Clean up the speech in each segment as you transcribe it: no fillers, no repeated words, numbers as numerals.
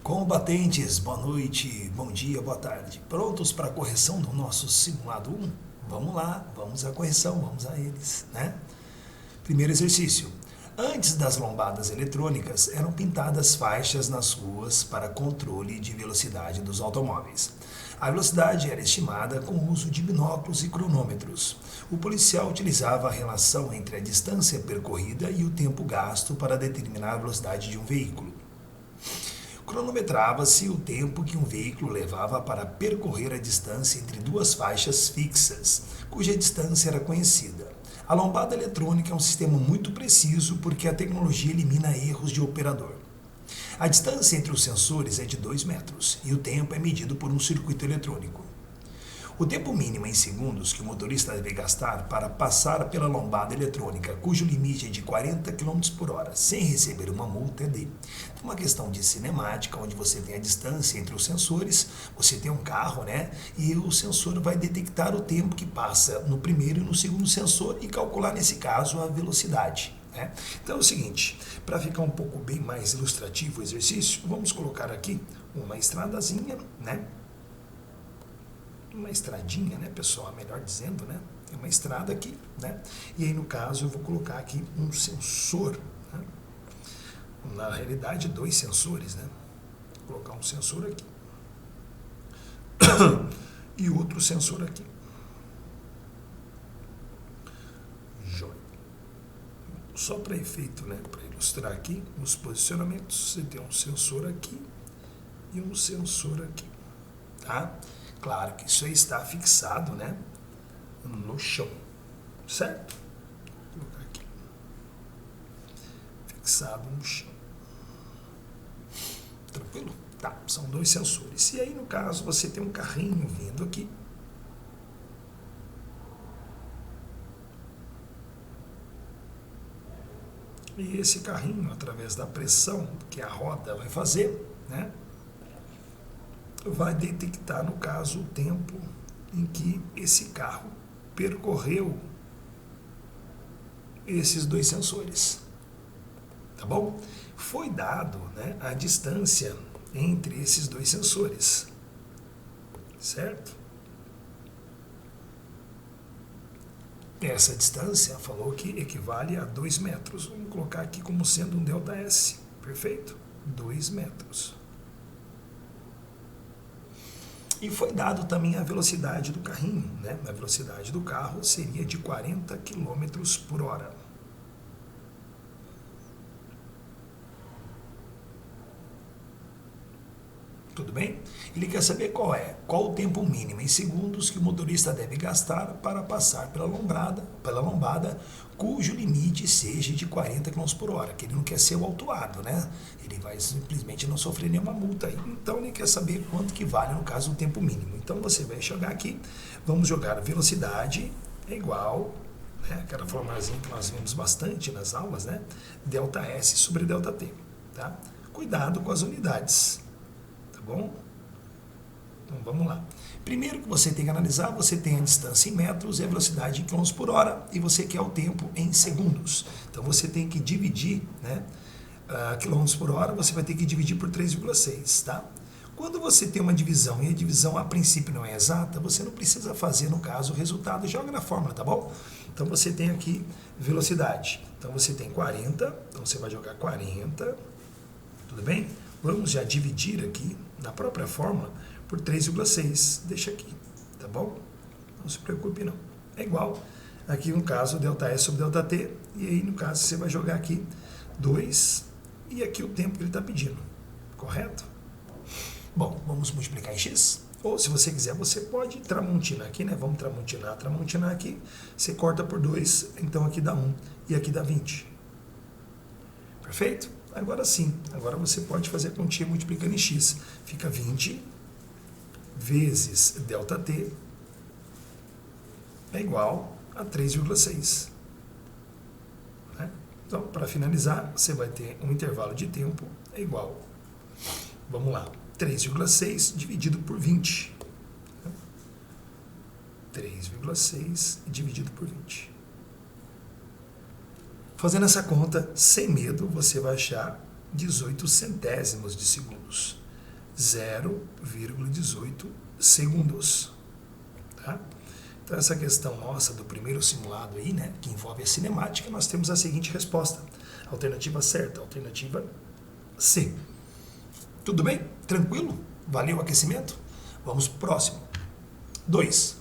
Combatentes, boa noite, bom dia, boa tarde. Prontos para a correção do nosso simulado 1? Vamos lá, vamos à correção, vamos a eles, né? Primeiro exercício. Antes das lombadas eletrônicas, eram pintadas faixas nas ruas para controle de velocidade dos automóveis. A velocidade era estimada com o uso de binóculos e cronômetros. O policial utilizava a relação entre a distância percorrida e o tempo gasto para determinar a velocidade de um veículo. Cronometrava-se o tempo que um veículo levava para percorrer a distância entre duas faixas fixas, cuja distância era conhecida. A lombada eletrônica é um sistema muito preciso porque a tecnologia elimina erros de operador. A distância entre os sensores é de 2 metros e o tempo é medido por um circuito eletrônico. O tempo mínimo em segundos que o motorista deve gastar para passar pela lombada eletrônica, cujo limite é de 40 km por hora, sem receber uma multa, é de uma questão de cinemática, onde você tem a distância entre os sensores, você tem um carro, né? E o sensor vai detectar o tempo que passa no primeiro e no segundo sensor e calcular, nesse caso, a velocidade. Né? Então é o seguinte, para ficar um pouco bem mais ilustrativo o exercício, vamos colocar aqui uma estradazinha, né? Uma estradinha, né, pessoal, melhor dizendo, né? É uma estrada aqui, né? E aí, no caso, eu vou colocar aqui um sensor, né? Na realidade, 2 sensores, né? Vou colocar um sensor aqui e outro sensor aqui. Joia. Só para efeito, né, para ilustrar aqui os posicionamentos, você tem um sensor aqui e um sensor aqui, tá? Claro que isso aí está fixado, né, no chão, certo? Vou colocar aqui. Fixado no chão. Tranquilo? Tá, são 2 sensores. E aí, no caso, você tem um carrinho vindo aqui. E esse carrinho, através da pressão que a roda vai fazer, né, vai detectar, no caso, o tempo em que esse carro percorreu esses 2 sensores. Tá bom? Foi dado, né, a distância entre esses 2 sensores. Certo? Essa distância falou que equivale a 2 metros. Vamos colocar aqui como sendo um ΔS. Perfeito? 2 metros. E foi dado também a velocidade do carrinho, né? A velocidade do carro seria de 40 km por hora. Tudo bem? Ele quer saber qual o tempo mínimo em segundos que o motorista deve gastar para passar pela lombada, cujo limite seja de 40 km por hora, que ele não quer ser o autuado, né? Ele vai simplesmente não sofrer nenhuma multa aí. Então ele quer saber quanto que vale, no caso, o tempo mínimo. Então você vai jogar aqui, vamos jogar a velocidade é igual, né? Aquela formulazinha que nós vimos bastante nas aulas, né? ΔS sobre ΔT, tá? Cuidado com as unidades. Bom? Então vamos lá. Primeiro que você tem que analisar, você tem a distância em metros e a velocidade em km por hora e você quer o tempo em segundos. Então você tem que dividir, né, km por hora, você vai ter que dividir por 3,6, tá? Quando você tem uma divisão e a divisão a princípio não é exata, você não precisa fazer, no caso, o resultado, joga na fórmula, tá bom? Então você tem aqui velocidade. Então você tem 40, então você vai jogar 40, tudo bem? Vamos já dividir aqui, na própria fórmula, por 3,6. Deixa aqui, tá bom? Não se preocupe não. É igual, aqui no caso, ΔS sobre ΔT, e aí no caso você vai jogar aqui 2, e aqui o tempo que ele está pedindo, correto? Bom, vamos multiplicar em x, ou se você quiser, você pode tramontinar aqui, né? Vamos tramontinar aqui, você corta por 2, então aqui dá 1, e aqui dá 20. Perfeito? Agora sim, agora você pode fazer a continha multiplicando em x. Fica 20 vezes ΔT é igual a 3,6. Né? Então, para finalizar, você vai ter um intervalo de tempo é igual, vamos lá, 3,6 dividido por 20. 3,6 dividido por 20. Fazendo essa conta, sem medo, você vai achar 18 centésimos de segundos. 0,18 segundos. Tá? Então, essa questão nossa do primeiro simulado aí, né, que envolve a cinemática, nós temos a seguinte resposta. Alternativa certa, alternativa C. Tudo bem? Tranquilo? Valeu o aquecimento? Vamos pro próximo. 2.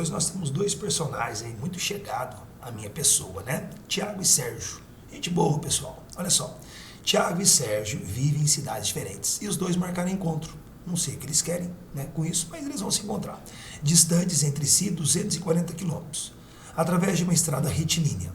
Nós temos dois personagens aí muito chegados à minha pessoa, né? Tiago e Sérgio. Gente boa, pessoal. Olha só. Tiago e Sérgio vivem em cidades diferentes e os dois marcaram encontro. Não sei o que eles querem, né, com isso, mas eles vão se encontrar. Distantes entre si 240 quilômetros, através de uma estrada retilínea.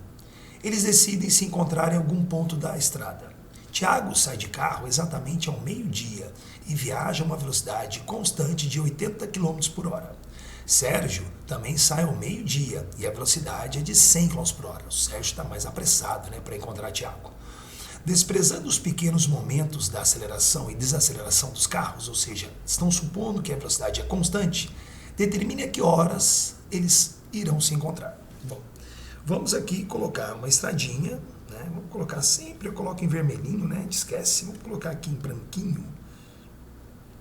Eles decidem se encontrar em algum ponto da estrada. Tiago sai de carro exatamente ao meio-dia e viaja a uma velocidade constante de 80 km por hora. Sérgio também sai ao meio-dia e a velocidade é de 100 km por hora. O Sérgio está mais apressado, né, para encontrar Tiago. Desprezando os pequenos momentos da aceleração e desaceleração dos carros, ou seja, estão supondo que a velocidade é constante, determine a que horas eles irão se encontrar. Bom, vamos aqui colocar uma estradinha, né? Vamos colocar sempre, eu coloco em vermelhinho, né? Esquece, vamos colocar aqui em branquinho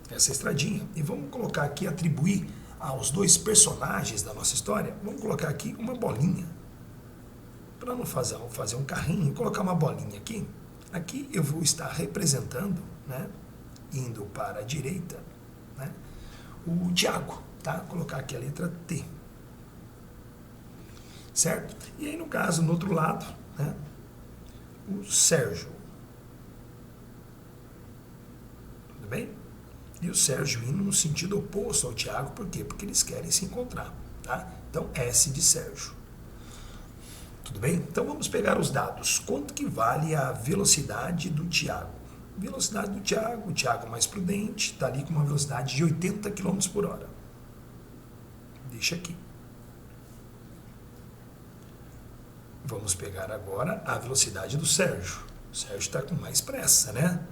essa estradinha e vamos colocar aqui, atribuir aos dois personagens da nossa história, vamos colocar aqui uma bolinha, para não fazer um carrinho, colocar uma bolinha aqui. Aqui eu vou estar representando, né, indo para a direita, né, o Tiago, tá? Vou colocar aqui a letra T. Certo? E aí, no caso, no outro lado, né, o Sérgio. Tudo bem? E o Sérgio indo no sentido oposto ao Tiago, por quê? Porque eles querem se encontrar, tá? Então, S de Sérgio. Tudo bem? Então vamos pegar os dados. Quanto que vale a velocidade do Tiago? Velocidade do Tiago, o Tiago mais prudente, está ali com uma velocidade de 80 km por hora. Deixa aqui. Vamos pegar agora a velocidade do Sérgio. O Sérgio está com mais pressa, né?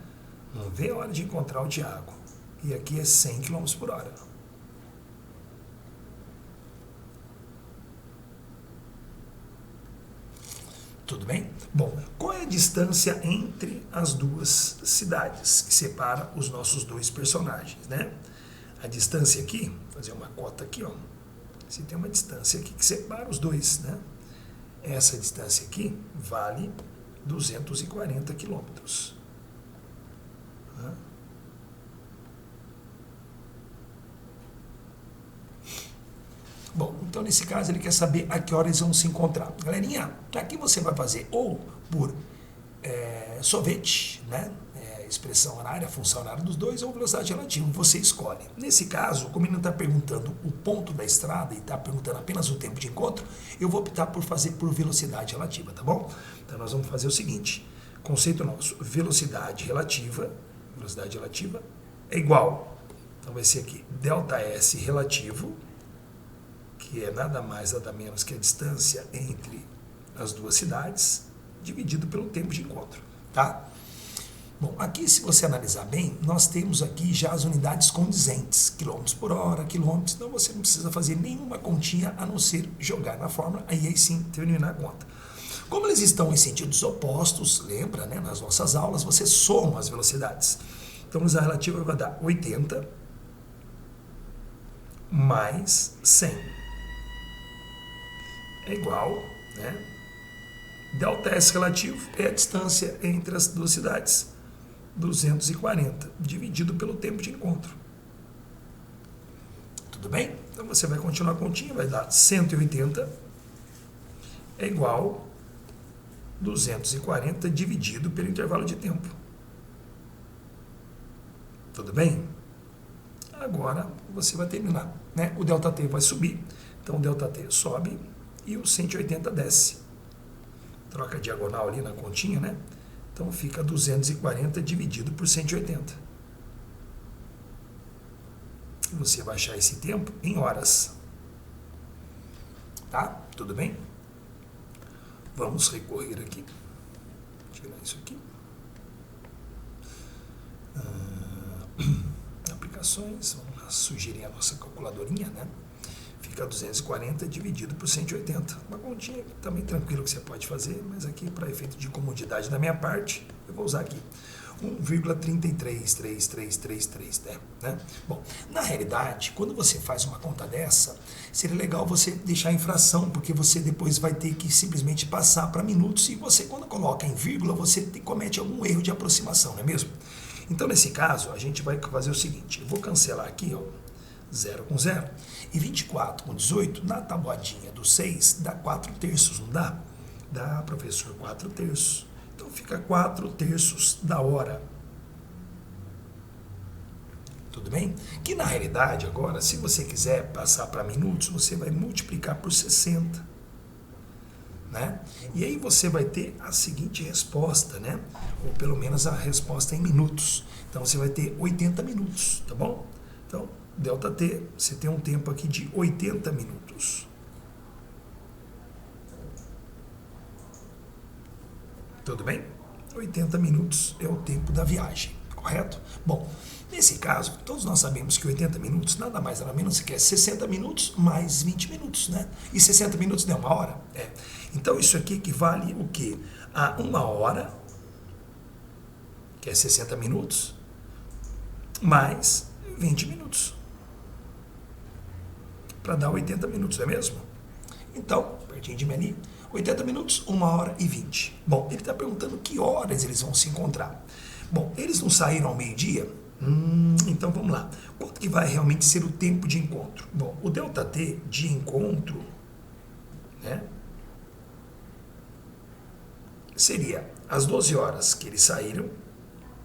Não vê a hora de encontrar o Tiago. E aqui é 100 km por hora. Tudo bem? Bom, qual é a distância entre as duas cidades que separa os nossos dois personagens, né? A distância aqui, vou fazer uma cota aqui, ó. Você tem uma distância aqui que separa os dois, né? Essa distância aqui vale 240 quilômetros. Bom, então nesse caso ele quer saber a que horas vão se encontrar. Galerinha, aqui você vai fazer ou por sorvete, né? Expressão horária, função horária dos dois, ou velocidade relativa, você escolhe. Nesse caso, como ele não está perguntando o ponto da estrada e está perguntando apenas o tempo de encontro, eu vou optar por fazer por velocidade relativa, tá bom? Então nós vamos fazer o seguinte, conceito nosso, velocidade relativa é igual, então vai ser aqui, ΔS relativo, que é nada mais, nada menos que a distância entre as duas cidades, dividido pelo tempo de encontro, tá? Bom, aqui se você analisar bem, nós temos aqui já as unidades condizentes, quilômetros por hora, quilômetros, então você não precisa fazer nenhuma continha a não ser jogar na fórmula, aí sim terminar a conta. Como eles estão em sentidos opostos, lembra, né, nas nossas aulas, você soma as velocidades. Então, a relativa vai dar 80 mais 100. É igual, né? ΔS relativo é a distância entre as duas cidades, 240, dividido pelo tempo de encontro. Tudo bem? Então você vai continuar a continha, vai dar 180 é igual 240 dividido pelo intervalo de tempo. Tudo bem? Agora você vai terminar, né? O ΔT vai subir, então o ΔT sobe e o 180 desce. Troca a diagonal ali na continha, né? Então fica 240 dividido por 180. E você vai achar esse tempo em horas. Tá? Tudo bem? Vamos recorrer aqui. Tirar isso aqui. Aplicações. Vamos sugerir a nossa calculadorinha, né? Fica 240 dividido por 180. Uma continha também tranquilo que você pode fazer, mas aqui, para efeito de comodidade da minha parte, eu vou usar aqui. 1,33333, né? Bom, na realidade, quando você faz uma conta dessa, seria legal você deixar em fração, porque você depois vai ter que simplesmente passar para minutos, e você, quando coloca em vírgula, você comete algum erro de aproximação, não é mesmo? Então, nesse caso, a gente vai fazer o seguinte, eu vou cancelar aqui, ó, 0 com 0, e 24 com 18, na tabuadinha do 6, dá 4 terços, não dá? Dá, professor, 4 terços. Então fica 4 terços da hora. Tudo bem? Que na realidade, agora, se você quiser passar para minutos, você vai multiplicar por 60. Né? E aí você vai ter a seguinte resposta, né? Ou pelo menos a resposta em minutos. Então você vai ter 80 minutos, tá bom? Então, ΔT, você tem um tempo aqui de 80 minutos. Tudo bem? 80 minutos é o tempo da viagem, correto? Bom, nesse caso, todos nós sabemos que 80 minutos nada mais nada menos que é 60 minutos mais 20 minutos, né? E 60 minutos não é uma hora? É. Então isso aqui equivale o quê? A uma hora, que é 60 minutos, mais 20 minutos. Para dar 80 minutos, não é mesmo? Então, pertinho de mim ali, 80 minutos, 1 hora e 20. Bom, ele está perguntando que horas eles vão se encontrar. Bom, eles não saíram ao meio-dia? Então vamos lá. Quanto que vai realmente ser o tempo de encontro? Bom, o ΔT de encontro, né, seria as 12 horas que eles saíram,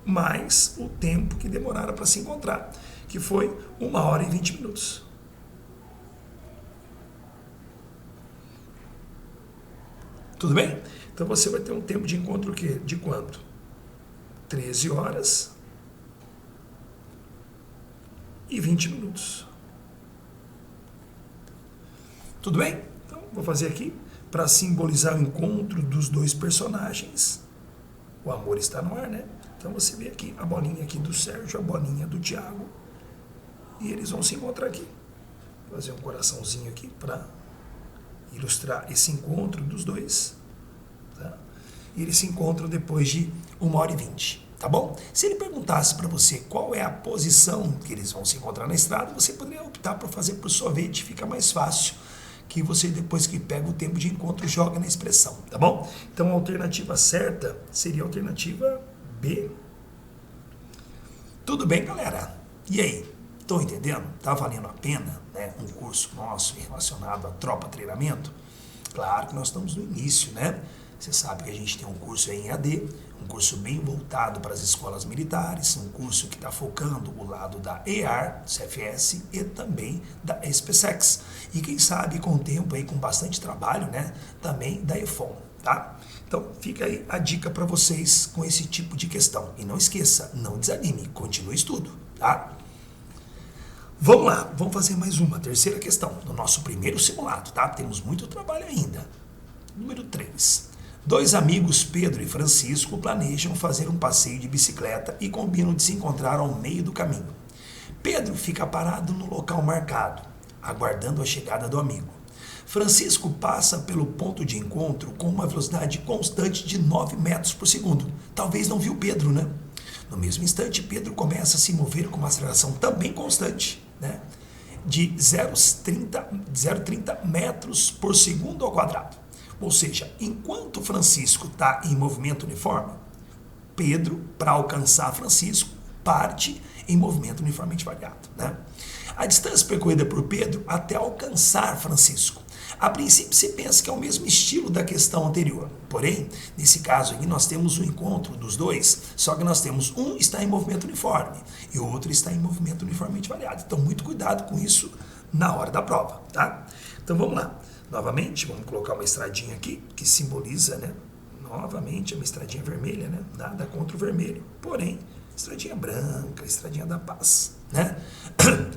mais o tempo que demoraram para se encontrar, que foi 1 hora e 20 minutos. Tudo bem? Então você vai ter um tempo de encontro de quanto? 13 horas e 20 minutos. Tudo bem? Então vou fazer aqui para simbolizar o encontro dos dois personagens. O amor está no ar, né? Então você vê aqui a bolinha aqui do Sérgio, a bolinha do Thiago, e eles vão se encontrar aqui. Vou fazer um coraçãozinho aqui para ilustrar esse encontro dos dois, tá? E eles se encontram depois de 1 hora e 20, tá bom? Se ele perguntasse para você qual é a posição que eles vão se encontrar na estrada, você poderia optar por fazer por sorvete, fica mais fácil, que você depois que pega o tempo de encontro joga na expressão, tá bom? Então a alternativa certa seria a alternativa B. Tudo bem, galera? E aí? Estão entendendo? Está valendo a pena, né, um curso nosso relacionado à tropa treinamento? Claro que nós estamos no início, né? Você sabe que a gente tem um curso em EAD, um curso bem voltado para as escolas militares, um curso que está focando o lado da EAR, CFS e também da SpaceX. E quem sabe com o tempo aí, com bastante trabalho, né, também da EFON, tá? Então fica aí a dica para vocês com esse tipo de questão. E não esqueça, não desanime, continue o estudo, tá? Vamos lá, vamos fazer mais uma, terceira questão, no nosso primeiro simulado, tá? Temos muito trabalho ainda. Número 3. 2 amigos, Pedro e Francisco, planejam fazer um passeio de bicicleta e combinam de se encontrar ao meio do caminho. Pedro fica parado no local marcado, aguardando a chegada do amigo. Francisco passa pelo ponto de encontro com uma velocidade constante de 9 metros por segundo. Talvez não viu Pedro, né? No mesmo instante, Pedro começa a se mover com uma aceleração também constante, né, de 0,30 metros por segundo ao quadrado. Ou seja, enquanto Francisco está em movimento uniforme, Pedro, para alcançar Francisco, parte em movimento uniformemente variado, né? A distância percorrida por Pedro até alcançar Francisco. A princípio se pensa que é o mesmo estilo da questão anterior. Porém, nesse caso aqui nós temos o encontro dos dois, só que nós temos um está em movimento uniforme e o outro está em movimento uniformemente variado. Então, muito cuidado com isso na hora da prova, tá? Então, vamos lá. Novamente, vamos colocar uma estradinha aqui que simboliza, né? Novamente, uma estradinha vermelha, né? Nada contra o vermelho. Porém, estradinha branca, estradinha da paz, né?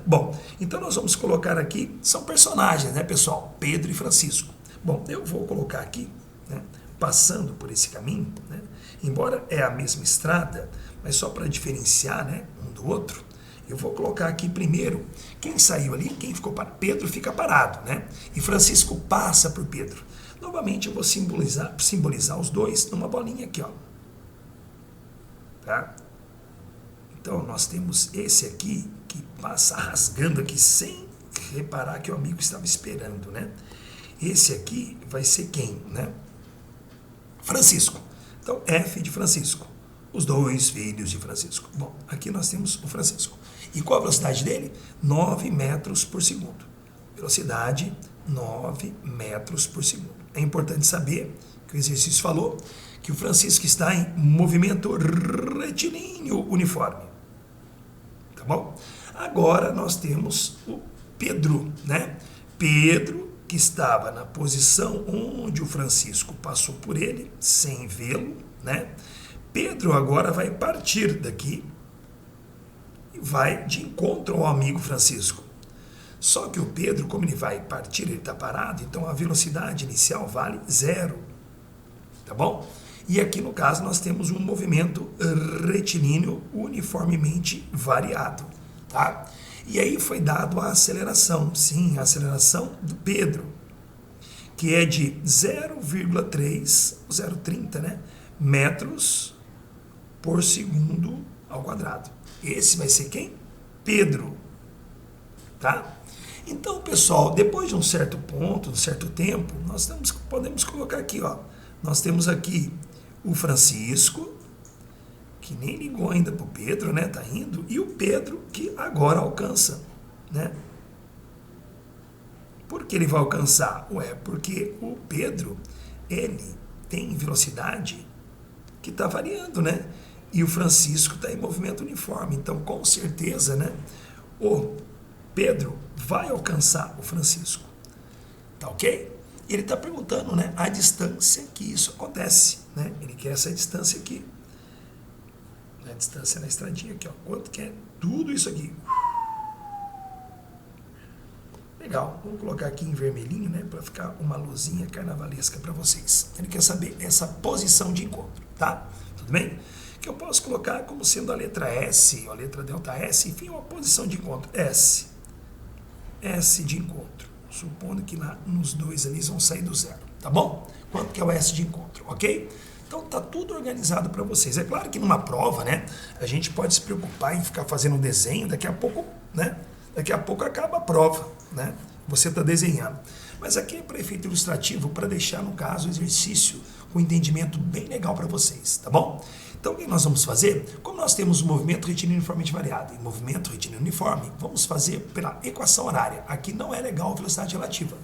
Bom, então nós vamos colocar aqui, são personagens, né, pessoal? Pedro e Francisco. Bom, eu vou colocar aqui, né, passando por esse caminho, né, embora é a mesma estrada, mas só para diferenciar, né, um do outro, eu vou colocar aqui primeiro, quem saiu ali, quem ficou parado, Pedro fica parado, né, e Francisco passa por Pedro. Novamente eu vou simbolizar os dois numa bolinha aqui, ó, tá? Então, nós temos esse aqui, que passa rasgando aqui, sem reparar que o amigo estava esperando, né? Esse aqui vai ser quem, né? Francisco. Então, F de Francisco. Os dois filhos de Francisco. Bom, aqui nós temos o Francisco. E qual a velocidade dele? 9 metros por segundo. Velocidade, 9 metros por segundo. É importante saber que o exercício falou que o Francisco está em movimento retilíneo uniforme. Tá bom? Agora nós temos o Pedro, né? Pedro, que estava na posição onde o Francisco passou por ele, sem vê-lo, né? Pedro agora vai partir daqui e vai de encontro ao amigo Francisco. Só que o Pedro, como ele vai partir, ele está parado, então a velocidade inicial vale 0. Tá bom? E aqui no caso nós temos um movimento retilíneo uniformemente variado. Tá? E aí foi dado a aceleração, sim, a aceleração do Pedro, que é de 0,30, né, metros por segundo ao quadrado. Esse vai ser quem? Pedro. Tá? Então, pessoal, depois de um certo ponto, de um certo tempo, nós podemos colocar aqui, ó, nós temos aqui o Francisco, que nem ligou ainda para o Pedro, né? Tá indo, e o Pedro que agora alcança, né? Por que ele vai alcançar? Ué, porque o Pedro, ele tem velocidade que está variando, né? E o Francisco está em movimento uniforme. Então, com certeza, né? O Pedro vai alcançar o Francisco. Tá ok? Ele está perguntando, né? A distância que isso acontece, né? Ele quer essa distância aqui. A distância na estradinha aqui, ó. Quanto que é tudo isso aqui? Legal, vamos colocar aqui em vermelhinho, né, para ficar uma luzinha carnavalesca para vocês. Ele quer saber essa posição de encontro, tá? Tudo bem? Que eu posso colocar como sendo a letra S, ou a letra delta S, enfim, uma posição de encontro. S de encontro. Supondo que lá nos dois ali vão sair do zero, tá bom? Quanto que é o S de encontro, ok? Então tá tudo organizado para vocês. É claro que numa prova, né, a gente pode se preocupar em ficar fazendo um desenho, daqui a pouco, né? Daqui a pouco acaba a prova, né? Você está desenhando. Mas aqui é para efeito ilustrativo, para deixar, no caso, o exercício com entendimento bem legal para vocês, tá bom? Então, o que nós vamos fazer? Como nós temos um movimento retilíneo uniformemente variado e movimento retilíneo uniforme, vamos fazer pela equação horária. Aqui não é legal a velocidade relativa.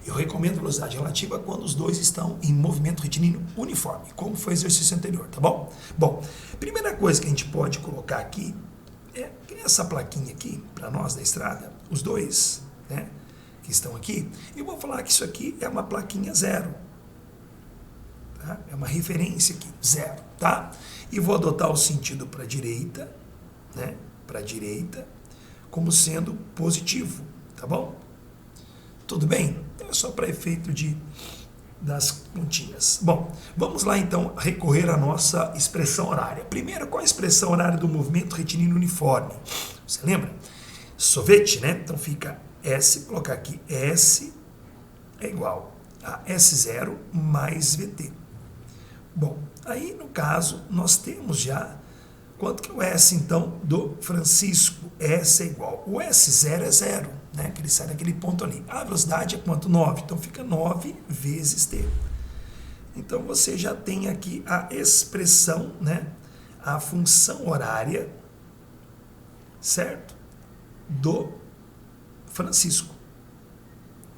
Eu recomendo velocidade relativa quando os dois estão em movimento retilíneo uniforme, como foi o exercício anterior, tá bom? Bom, primeira coisa que a gente pode colocar aqui é essa plaquinha aqui, para nós da estrada, os dois, né, que estão aqui, eu vou falar que isso aqui é uma plaquinha 0. Tá? É uma referência aqui, 0, tá? E vou adotar o sentido para a direita, né, para a direita, como sendo positivo, tá bom? Tudo bem? Então é só para efeito das pontinhas. Bom, vamos lá então recorrer à nossa expressão horária. Primeiro, qual a expressão horária do movimento retilíneo uniforme? Você lembra? Sorvete, né? Então fica S, colocar aqui S é igual a S0 mais VT. Bom, aí no caso nós temos já quanto que é o S então do Francisco? S é igual, o S0 é 0, né? Que ele sai daquele ponto ali. A velocidade é quanto? 9, então fica 9 vezes T. Então você já tem aqui a expressão, né? A função horária, certo? Do Francisco,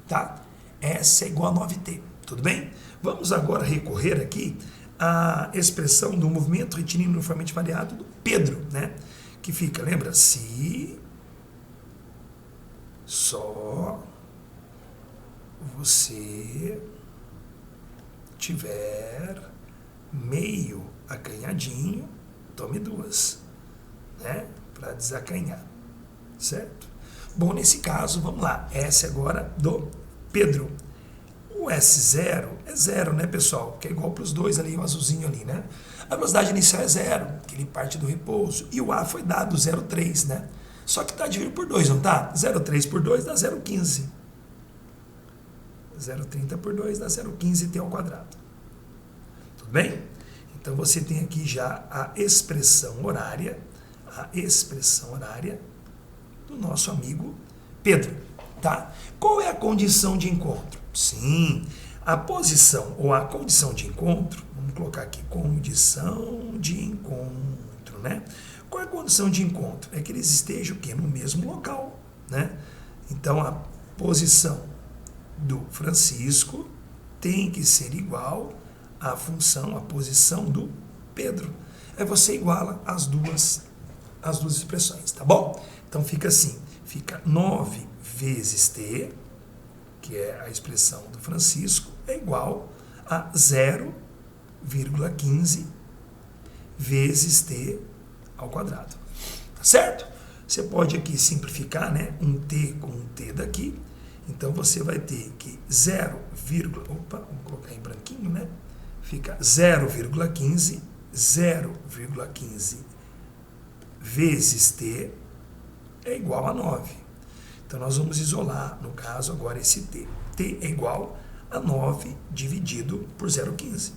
tá? S é igual a 9T, tudo bem? Vamos agora recorrer aqui à expressão do movimento retilíneo uniformemente variado do Pedro, né? Que fica, lembra? Se só você tiver meio acanhadinho, tome 2, né? Para desacanhar, certo? Bom, nesse caso, vamos lá, S agora do Pedro. O S0 é 0, né, pessoal? Que é igual para os dois ali, o azulzinho ali, né? A velocidade inicial é 0, que ele parte do repouso. E o A foi dado 0,3, né? Só que está dividido por 2, não tá? 0,3 por 2 dá 0,15. 0,30 por 2 dá 0,15 T ao quadrado. Tudo bem? Então você tem aqui já a expressão horária, a expressão horária do nosso amigo Pedro, tá? Qual é a condição de encontro? Sim, a posição ou a condição de encontro, vamos colocar aqui, condição de encontro, né? Qual é a condição de encontro? É que eles estejam o quê? No mesmo local, né? Então, a posição do Francisco tem que ser igual à função, à posição do Pedro. Aí você iguala as duas expressões, tá bom? Então, fica assim, fica 9 vezes t, que é a expressão do Francisco, é igual a 0,15 vezes t ao quadrado. Tá certo? Você pode aqui simplificar, né? Um t com um t daqui. Então, você vai ter que 0,15, né? Fica 0,15 vezes t é igual a 9. Então, nós vamos isolar, no caso, agora esse t. t é igual a 9 dividido por 0,15.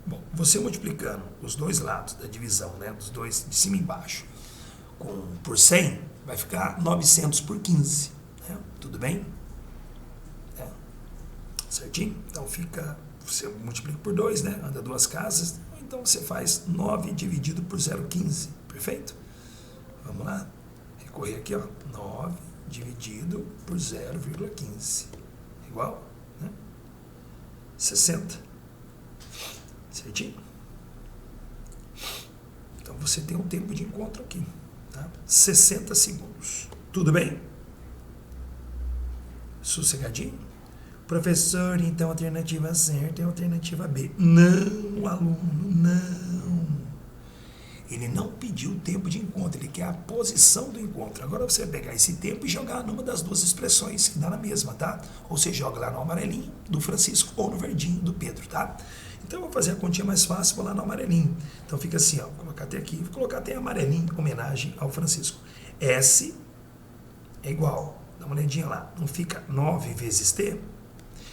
Bom, você multiplicando os dois lados da divisão, né, dos dois de cima e embaixo, por 100, vai ficar 900 por 15. Né? Tudo bem? Certinho? Então você multiplica por 2, né? Anda duas casas, então você faz 9 dividido por 0,15. Perfeito? Vamos lá? Recorrer aqui, ó. 9 dividido por 0,15. Igual, né? 60. Certinho? Então você tem um tempo de encontro aqui, tá? 60 segundos. Tudo bem? Sossegadinho? Professor, então a alternativa certa é a alternativa B. Não, aluno, não. Ele não pediu o tempo de encontro, ele quer a posição do encontro. Agora você vai pegar esse tempo e jogar numa das duas expressões que dá na mesma, tá? Ou você joga lá no amarelinho do Francisco ou no verdinho do Pedro, tá? Então eu vou fazer a continha mais fácil, vou lá no amarelinho. Então fica assim, ó, vou colocar até aqui, vou colocar até amarelinho, homenagem ao Francisco. S é igual, dá uma olhadinha lá, não fica 9 vezes T?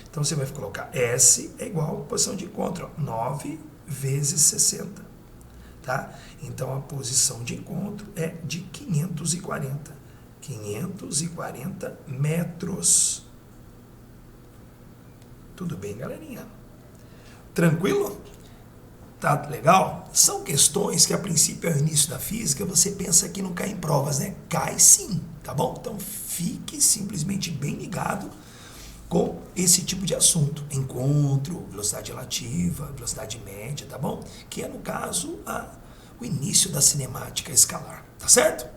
Então você vai colocar S é igual a posição de encontro, ó, 9 vezes 60. Tá? Então a posição de encontro é de 540. 540 metros. Tudo bem, galerinha? Tranquilo? Tá legal? São questões que a princípio, ao início da física, você pensa que não cai em provas, né? Cai sim, tá bom? Então fique simplesmente bem ligado com esse tipo de assunto. Encontro, velocidade relativa, velocidade média, tá bom? Que é, no caso, o início da cinemática escalar, tá certo?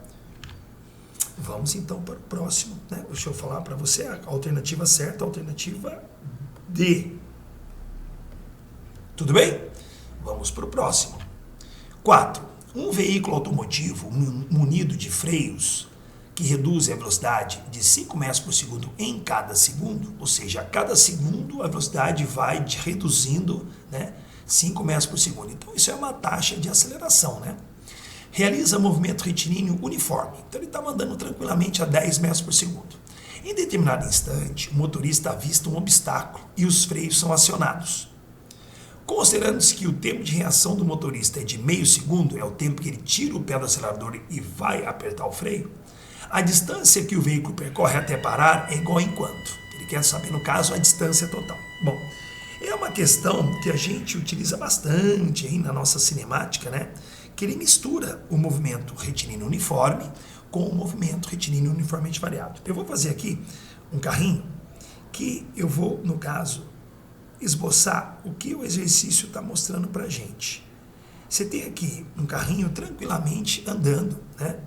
Vamos então para o próximo, né? Deixa eu falar para você a alternativa certa, a alternativa D. Tudo bem? Vamos para o próximo. 4. Um veículo automotivo munido de freios que reduzem a velocidade de 5 metros por segundo em cada segundo, ou seja, a cada segundo a velocidade vai reduzindo, né, 5 metros por segundo. Então, isso é uma taxa de aceleração, né? Realiza movimento retilíneo uniforme. Então, ele está mandando tranquilamente a 10 metros por segundo. Em determinado instante, o motorista avista um obstáculo e os freios são acionados. Considerando-se que o tempo de reação do motorista é de meio segundo, é o tempo que ele tira o pé do acelerador e vai apertar o freio, a distância que o veículo percorre até parar é igual em quanto? Ele quer saber, no caso, a distância total. Bom, é uma questão que a gente utiliza bastante aí na nossa cinemática, né? Que ele mistura o movimento retilíneo uniforme com o movimento retilíneo uniformemente variado. Eu vou fazer aqui um carrinho que eu vou, no caso, esboçar o que o exercício está mostrando para a gente. Você tem aqui um carrinho tranquilamente andando, né?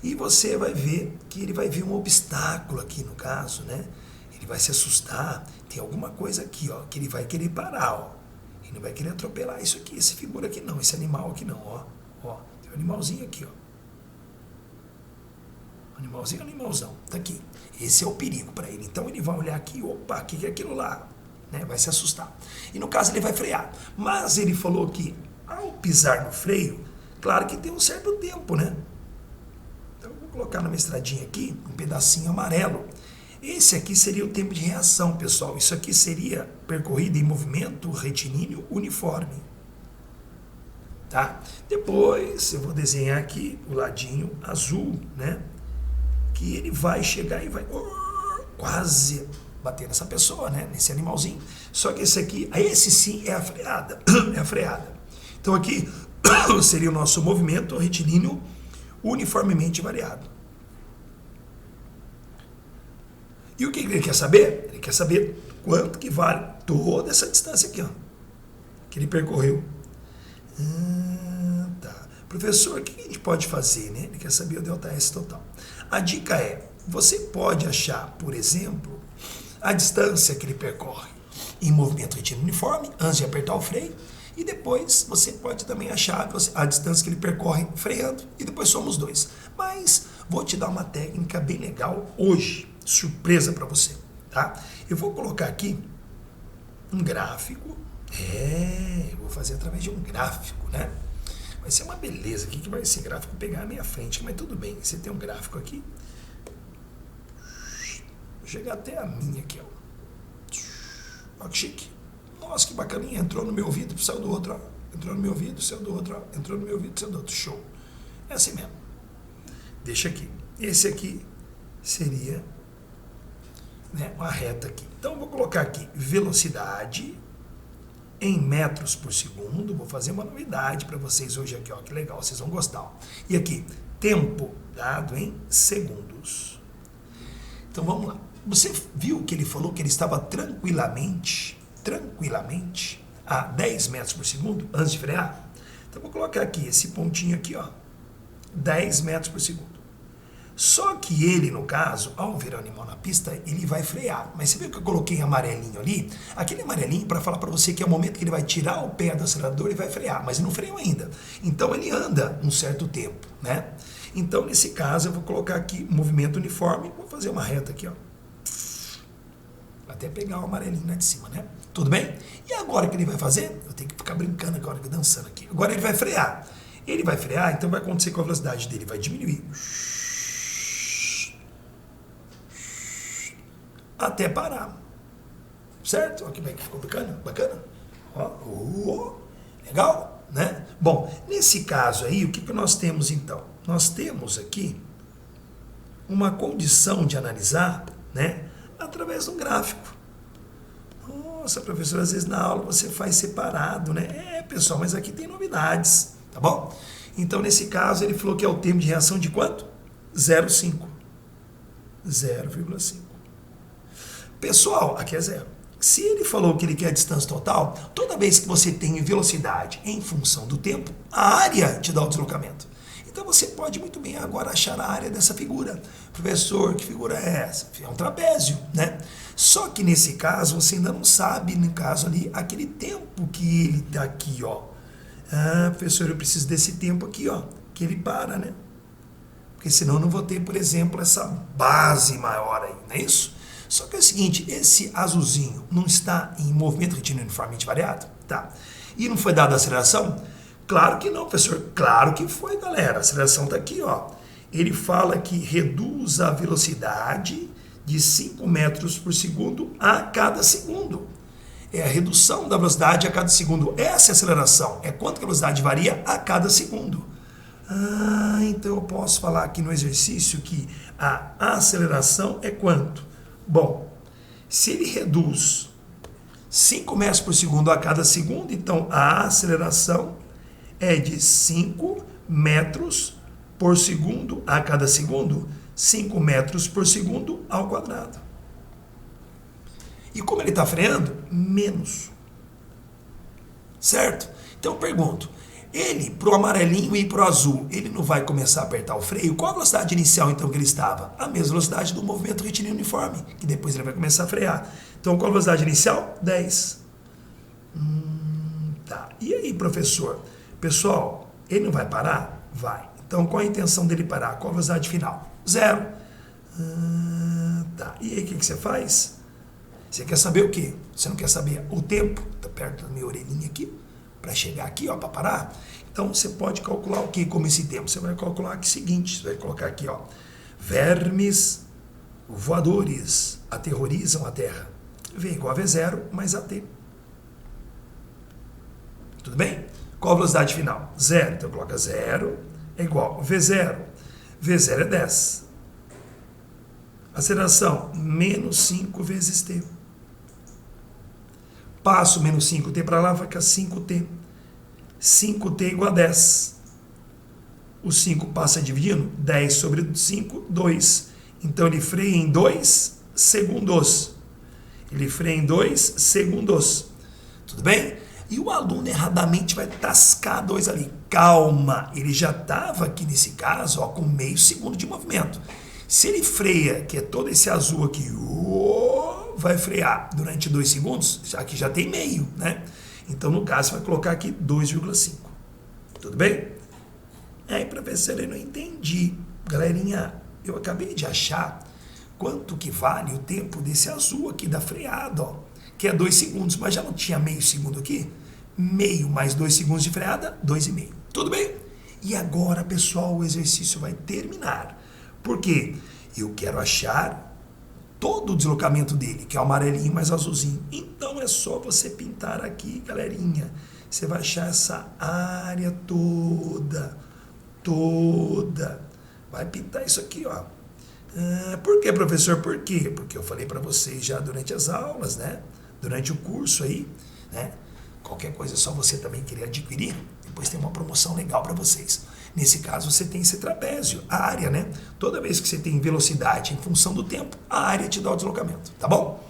E você vai ver que ele vai ver um obstáculo aqui, no caso, né? Ele vai se assustar, tem alguma coisa aqui, ó, que ele vai querer parar, ó. Ele não vai querer atropelar isso aqui, essa figura aqui não, esse animal aqui não, ó. Ó, tem um animalzinho aqui, ó. Animalzinho, animalzão, tá aqui. Esse é o perigo para ele. Então ele vai olhar aqui, opa, o que é aquilo lá? Né? Vai se assustar. E no caso ele vai frear. Mas ele falou que ao pisar no freio, claro que tem um certo tempo, né? Então eu vou colocar numa estradinha aqui, um pedacinho amarelo. Esse aqui seria o tempo de reação, pessoal. Isso aqui seria percorrida em movimento retilíneo uniforme. tá? Depois eu vou desenhar aqui o ladinho azul, né? Que ele vai chegar e vai quase bater nessa pessoa, né? Nesse animalzinho. Só que esse sim é a freada. É a freada. Então aqui seria o nosso movimento retilíneo uniformemente variado. E o que ele quer saber? Ele quer saber quanto que vale toda essa distância aqui, ó, que ele percorreu. Tá. Professor, o que a gente pode fazer, né? Ele quer saber o ΔS total. A dica é, você pode achar, por exemplo, a distância que ele percorre em movimento retilíneo uniforme, antes de apertar o freio, e depois você pode também achar a distância que ele percorre freando, e depois somos dois. Mas vou te dar uma técnica bem legal hoje, surpresa para você, tá? Eu vou colocar aqui um gráfico, eu vou fazer através de um gráfico, né? Vai ser uma beleza aqui que vai esse gráfico pegar a minha frente, mas tudo bem, você tem um gráfico aqui, vou chegar até a minha aqui, ó. Ó que chique. Nossa, que bacaninha, entrou no meu ouvido, saiu do outro, ó. Entrou no meu ouvido, saiu do outro, ó. Entrou no meu ouvido, saiu do outro. Show. É assim mesmo. Deixa aqui. Esse aqui seria, né, uma reta aqui. Então, eu vou colocar aqui velocidade em metros por segundo. Vou fazer uma novidade para vocês hoje aqui, ó. Que legal, vocês vão gostar. Ó. E aqui, tempo dado em segundos. Então, vamos lá. Você viu que ele falou que ele estava tranquilamente a 10 metros por segundo antes de frear? Então, vou colocar aqui esse pontinho aqui, ó, 10 metros por segundo. Só que ele, no caso, ao ver o animal na pista, ele vai frear. Mas você viu que eu coloquei em amarelinho ali? Aquele amarelinho para falar para você que é o momento que ele vai tirar o pé do acelerador e vai frear, mas ele não freia ainda. Então, ele anda um certo tempo, né? Então, nesse caso, eu vou colocar aqui movimento uniforme, vou fazer uma reta aqui, ó. Até pegar o amarelinho lá de cima, né? Tudo bem? E agora o que ele vai fazer? Eu tenho que ficar brincando agora, dançando aqui. Agora ele vai frear. Ele vai frear, então vai acontecer com a velocidade dele, vai diminuir. Até parar. Certo? Olha que bem que ficou bacana. Ó, legal, né? Bom, nesse caso aí, o que nós temos então? Nós temos aqui uma condição de analisar, né? Através de um gráfico. Nossa, professor, às vezes na aula você faz separado, né? Pessoal, mas aqui tem novidades, tá bom? Então, nesse caso, ele falou que é o tempo de reação de quanto? 0,5. 0,5. Pessoal, aqui é 0. Se ele falou que ele quer a distância total, toda vez que você tem velocidade em função do tempo, a área te dá o deslocamento. Então você pode muito bem agora achar a área dessa figura. Professor, que figura é essa? É um trapézio, né? Só que nesse caso você ainda não sabe, no caso ali, aquele tempo que ele está aqui, ó. Ah, professor, eu preciso desse tempo aqui, ó, que ele para, né? Porque senão eu não vou ter, por exemplo, essa base maior aí, não é isso? Só que é o seguinte, esse azulzinho não está em movimento retilíneo uniformemente variado? Tá. E não foi dada a aceleração? Claro que não, professor. Claro que foi, galera. A aceleração está aqui, ó. Ele fala que reduz a velocidade de 5 metros por segundo a cada segundo. É a redução da velocidade a cada segundo. Essa é a aceleração. É quanto que a velocidade varia a cada segundo. Ah, então eu posso falar aqui no exercício que a aceleração é quanto? Bom, se ele reduz 5 metros por segundo a cada segundo, então a aceleração é de 5 metros por segundo a cada segundo, 5 metros por segundo ao quadrado. E como ele está freando? Menos. Certo? Então eu pergunto, ele, pro amarelinho e pro azul, ele não vai começar a apertar o freio? Qual a velocidade inicial então que ele estava? A mesma velocidade do movimento retilíneo uniforme, que depois ele vai começar a frear. Então qual a velocidade inicial? 10. Tá. E aí, professor? Pessoal, ele não vai parar? Vai. Então, qual a intenção dele parar? Qual a velocidade final? 0. Tá. E aí, o que você faz? Você quer saber o quê? Você não quer saber o tempo? Está perto da minha orelhinha aqui, para chegar aqui, ó, para parar. Então, você pode calcular o quê como esse tempo? Você vai calcular aqui o seguinte, você vai colocar aqui, ó. Vermes voadores aterrorizam a Terra. V igual a V0 mais AT. Tudo bem? Qual a velocidade final? 0. Então coloca 0 é igual a V0. V0 é 10. Aceleração, menos 5 vezes t. Passo menos 5t para lá, vai ficar 5t. 5t igual a 10. O 5 passa dividindo, 10 sobre 5, 2. Então ele freia em 2 segundos. Ele freia em 2 segundos. Tudo bem? E o aluno erradamente vai tascar 2 ali. Calma, ele já estava aqui nesse caso, ó, com meio segundo de movimento. Se ele freia, que é todo esse azul aqui, vai frear durante 2 segundos, aqui já tem meio, né? Então, no caso, você vai colocar aqui 2,5. Tudo bem? Aí, professor, eu não entendi. Galerinha, eu acabei de achar quanto que vale o tempo desse azul aqui da freada, ó, que é 2 segundos, mas já não tinha meio segundo aqui? Meio mais 2 segundos de freada, 2,5. Tudo bem? E agora, pessoal, o exercício vai terminar. Por quê? Eu quero achar todo o deslocamento dele, que é o amarelinho mais azulzinho. Então é só você pintar aqui, galerinha. Você vai achar essa área toda. Vai pintar isso aqui, ó. Por quê, professor? Por quê? Porque eu falei para vocês já durante as aulas, né? Durante o curso aí, né? Qualquer coisa é só você também querer adquirir. Depois tem uma promoção legal para vocês. Nesse caso, você tem esse trapézio, a área, né? Toda vez que você tem velocidade em função do tempo, a área te dá o deslocamento, tá bom?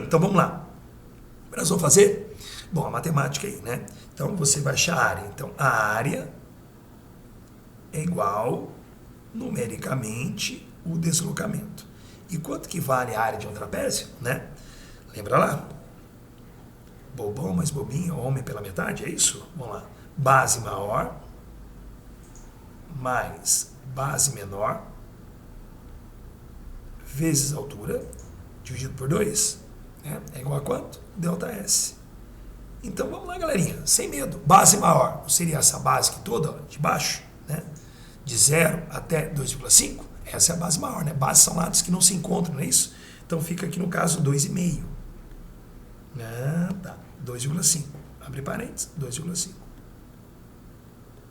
Então, vamos lá. Nós vamos fazer? Bom, a matemática aí, né? Então, você vai achar a área. Então, a área é igual, numericamente, o deslocamento. E quanto que vale a área de um trapézio, né? Lembra lá? Bobão mais bobinho, homem pela metade, é isso? Vamos lá. Base maior mais base menor vezes altura, dividido por 2, né? É igual a quanto? ΔS. Então vamos lá, galerinha, sem medo. Base maior, não seria essa base aqui toda, ó, de baixo, né? De 0 até 2,5? Essa é a base maior, né? Bases são lados que não se encontram, não é isso? Então fica aqui no caso 2,5. Tá. 2,5. Abre parênteses, 2,5.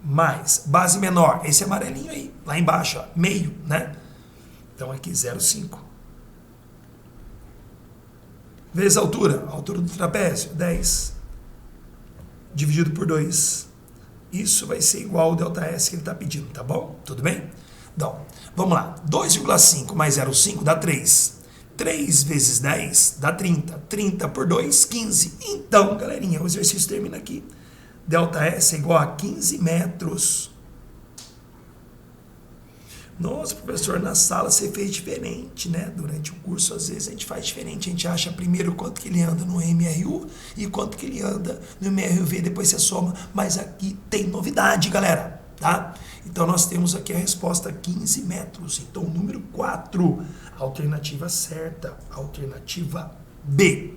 Mais base menor, esse amarelinho aí, lá embaixo, ó, meio, né? Então aqui 0,5. Vezes a altura do trapézio, 10. Dividido por 2. Isso vai ser igual ao ΔS que ele está pedindo, tá bom? Tudo bem? Então, vamos lá. 2,5 mais 0,5 dá 3. 3 vezes 10 dá 30. 30 por 2, 15. Então, galerinha, o exercício termina aqui. ΔS é igual a 15 metros. Nossa, professor, na sala você fez diferente, né? Durante o curso, às vezes, a gente faz diferente. A gente acha primeiro quanto que ele anda no MRU e quanto que ele anda no MRV, depois você soma. Mas aqui tem novidade, galera, tá? Então, nós temos aqui a resposta 15 metros. Então, número 4, alternativa certa, alternativa B.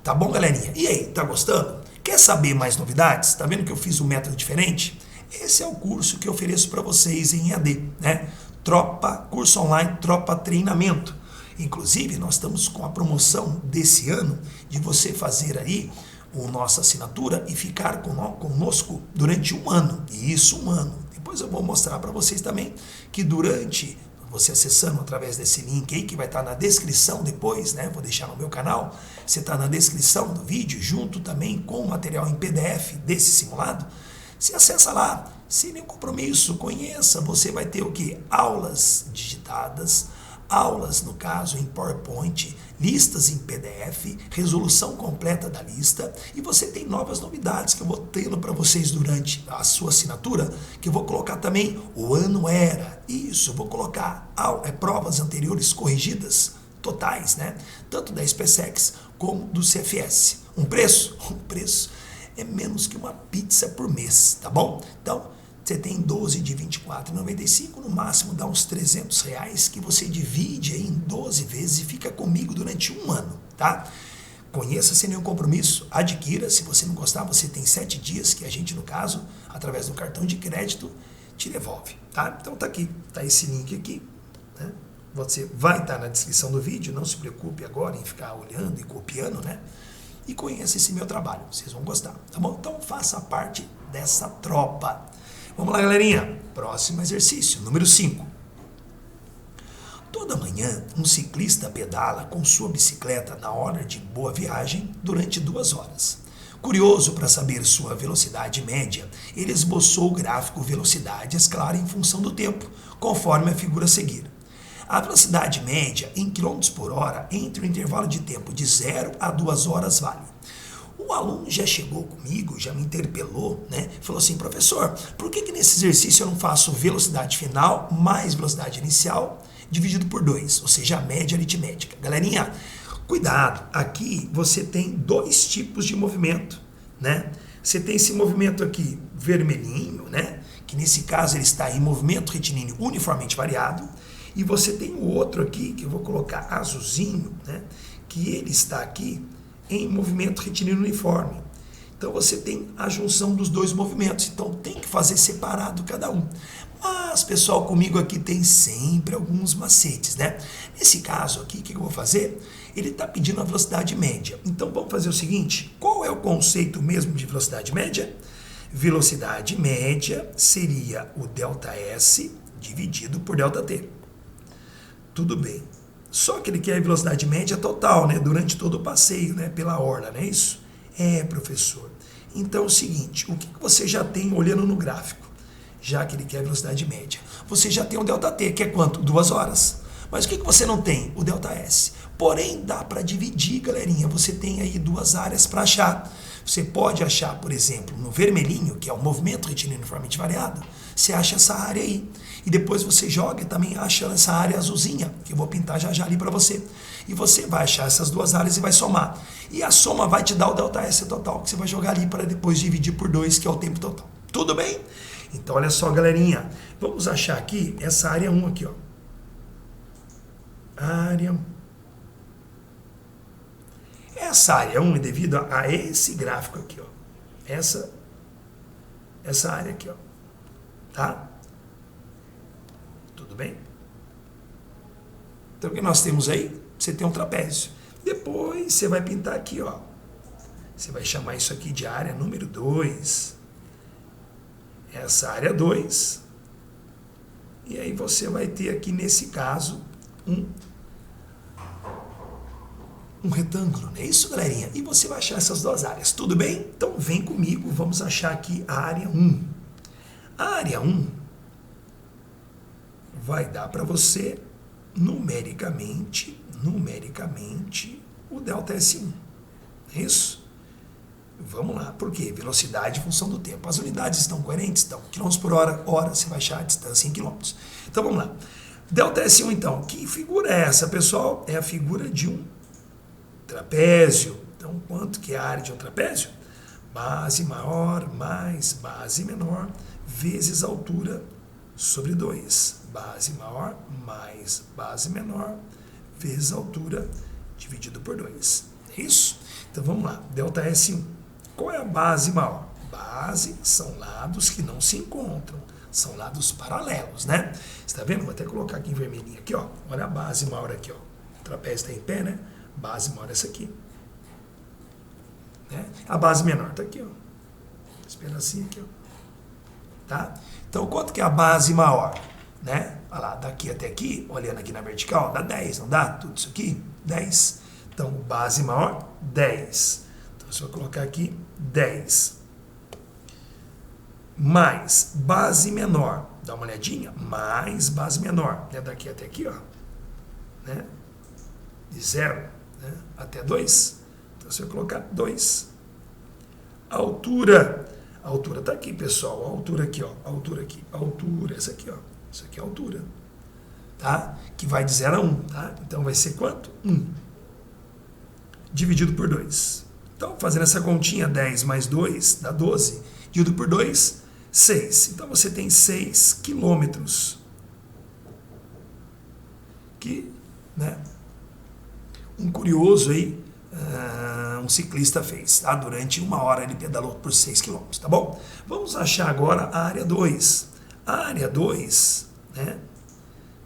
Tá bom, galerinha? E aí, tá gostando? Quer saber mais novidades? Tá vendo que eu fiz um método diferente? Esse é o curso que eu ofereço para vocês em EAD, né? Curso online, Tropa Treinamento. Inclusive, nós estamos com a promoção desse ano de você fazer aí a nossa assinatura e ficar conosco durante um ano. Isso, um ano. Depois eu vou mostrar para vocês também que durante você acessando através desse link aí, que vai estar na descrição depois, né? Vou deixar no meu canal. Você está na descrição do vídeo, junto também com o material em PDF desse simulado. Você acessa lá, sem nenhum compromisso, conheça. Você vai ter o quê? Aulas digitadas, aulas, no caso, em PowerPoint, listas em PDF, resolução completa da lista, e você tem novas novidades que eu vou tendo para vocês durante a sua assinatura, que eu vou colocar também o ano era. Isso, eu vou colocar provas anteriores corrigidas, totais, né? Tanto da SpaceX como do CFS. Um preço? Um preço é menos que uma pizza por mês, tá bom? Então, você tem 12 de R$ 24,95, no máximo dá uns R$300, que você divide aí em 12 vezes e fica comigo durante um ano, tá? Conheça sem nenhum compromisso, adquira. Se você não gostar, você tem 7 dias, que a gente, no caso, através do cartão de crédito, te devolve, tá? Então tá aqui, tá esse link aqui, né? Você vai estar na descrição do vídeo, não se preocupe agora em ficar olhando e copiando, né? e conheça esse meu trabalho. Vocês vão gostar, tá bom? Então faça parte dessa tropa. Vamos lá, galerinha. Próximo exercício, número 5. Toda manhã, um ciclista pedala com sua bicicleta na hora de boa viagem durante 2 horas. Curioso para saber sua velocidade média, ele esboçou o gráfico velocidade escala em função do tempo, conforme a figura a seguir. A velocidade média em km por hora entre o intervalo de tempo de 0 a 2 horas vale. O aluno já chegou comigo, já me interpelou, né? Falou assim, professor, por que nesse exercício eu não faço velocidade final mais velocidade inicial dividido por 2, ou seja, a média aritmética? Galerinha, cuidado, aqui você tem 2 tipos de movimento, né? Você tem esse movimento aqui vermelhinho, né? Que nesse caso ele está em movimento retilíneo uniformemente variado, e você tem o outro aqui, que eu vou colocar azulzinho, né? Que ele está aqui em movimento retilíneo uniforme. Então você tem a junção dos 2 movimentos, então tem que fazer separado cada um. Mas, pessoal, comigo aqui tem sempre alguns macetes, né? Nesse caso aqui, o que eu vou fazer? Ele está pedindo a velocidade média. Então vamos fazer o seguinte, qual é o conceito mesmo de velocidade média? Velocidade média seria o ΔS dividido por ΔT. Tudo bem. Só que ele quer a velocidade média total, né? Durante todo o passeio, né? Pela orla, não é isso? É, professor. Então é o seguinte, o que você já tem olhando no gráfico? Já que ele quer a velocidade média. Você já tem o ΔT, que é quanto? 2 horas. Mas o que você não tem? O ΔS. Porém, dá para dividir, galerinha. Você tem aí 2 áreas para achar. Você pode achar, por exemplo, no vermelhinho, que é o movimento retilíneo uniformemente variado, você acha essa área aí. E depois você joga e também acha essa área azulzinha, que eu vou pintar já já ali para você. E você vai achar essas 2 áreas e vai somar. E a soma vai te dar o ΔS total, que você vai jogar ali para depois dividir por 2, que é o tempo total. Tudo bem? Então, olha só, galerinha. Vamos achar aqui essa área 1 aqui, ó. Área 1. Essa área 1 é devido a esse gráfico aqui, ó. Essa área aqui, ó. Tá? Tudo bem? Então, o que nós temos aí? Você tem um trapézio. Depois, você vai pintar aqui, ó. Você vai chamar isso aqui de área número 2. Essa área 2. E aí você vai ter aqui, nesse caso, um retângulo, não é isso, galerinha? E você vai achar essas 2 áreas, tudo bem? Então vem comigo, vamos achar aqui a área 1. A área 1 vai dar para você, numericamente, o ΔS1. É isso? Vamos lá, por quê? Velocidade em função do tempo. As unidades estão coerentes? Estão. Quilômetros por hora, você vai achar a distância em quilômetros. Então vamos lá. ΔS1, então, que figura é essa, pessoal? É a figura de um trapézio. Então, quanto que é a área de um trapézio? Base maior mais base menor vezes altura sobre 2. Base maior mais base menor vezes altura dividido por 2. É isso? Então vamos lá. ΔS1. Qual é a base maior? Base são lados que não se encontram. São lados paralelos, né? Você está vendo? Vou até colocar aqui em vermelhinho aqui, ó. Olha a base maior aqui, ó. O trapézio está em pé, né? Base maior é essa aqui. Né? A base menor está aqui, ó. Esse pedacinho aqui, ó. Tá? Então, quanto que é a base maior? Né? Olha lá, daqui até aqui, olhando aqui na vertical, dá 10, não dá? Tudo isso aqui, 10. Então, base maior, 10. Então, você vai colocar aqui 10. Mais base menor, dá uma olhadinha, mais base menor, né? Daqui até aqui, ó. Né? De 0, né? Até 2. Então, você vai colocar 2. Altura está aqui, pessoal. A altura aqui, ó. A altura aqui. A altura, essa aqui, ó. Isso aqui é a altura. Tá? Que vai de 0 a 1, tá? Então vai ser quanto? 1. Dividido por 2. Então, fazendo essa continha, 10 mais 2 dá 12. Dividido por 2, 6. Então você tem 6 quilômetros. Que, né? Um curioso aí, um ciclista fez, tá? Durante 1 hora ele pedalou por 6 km, tá bom? Vamos achar agora a área 2. A área 2, né,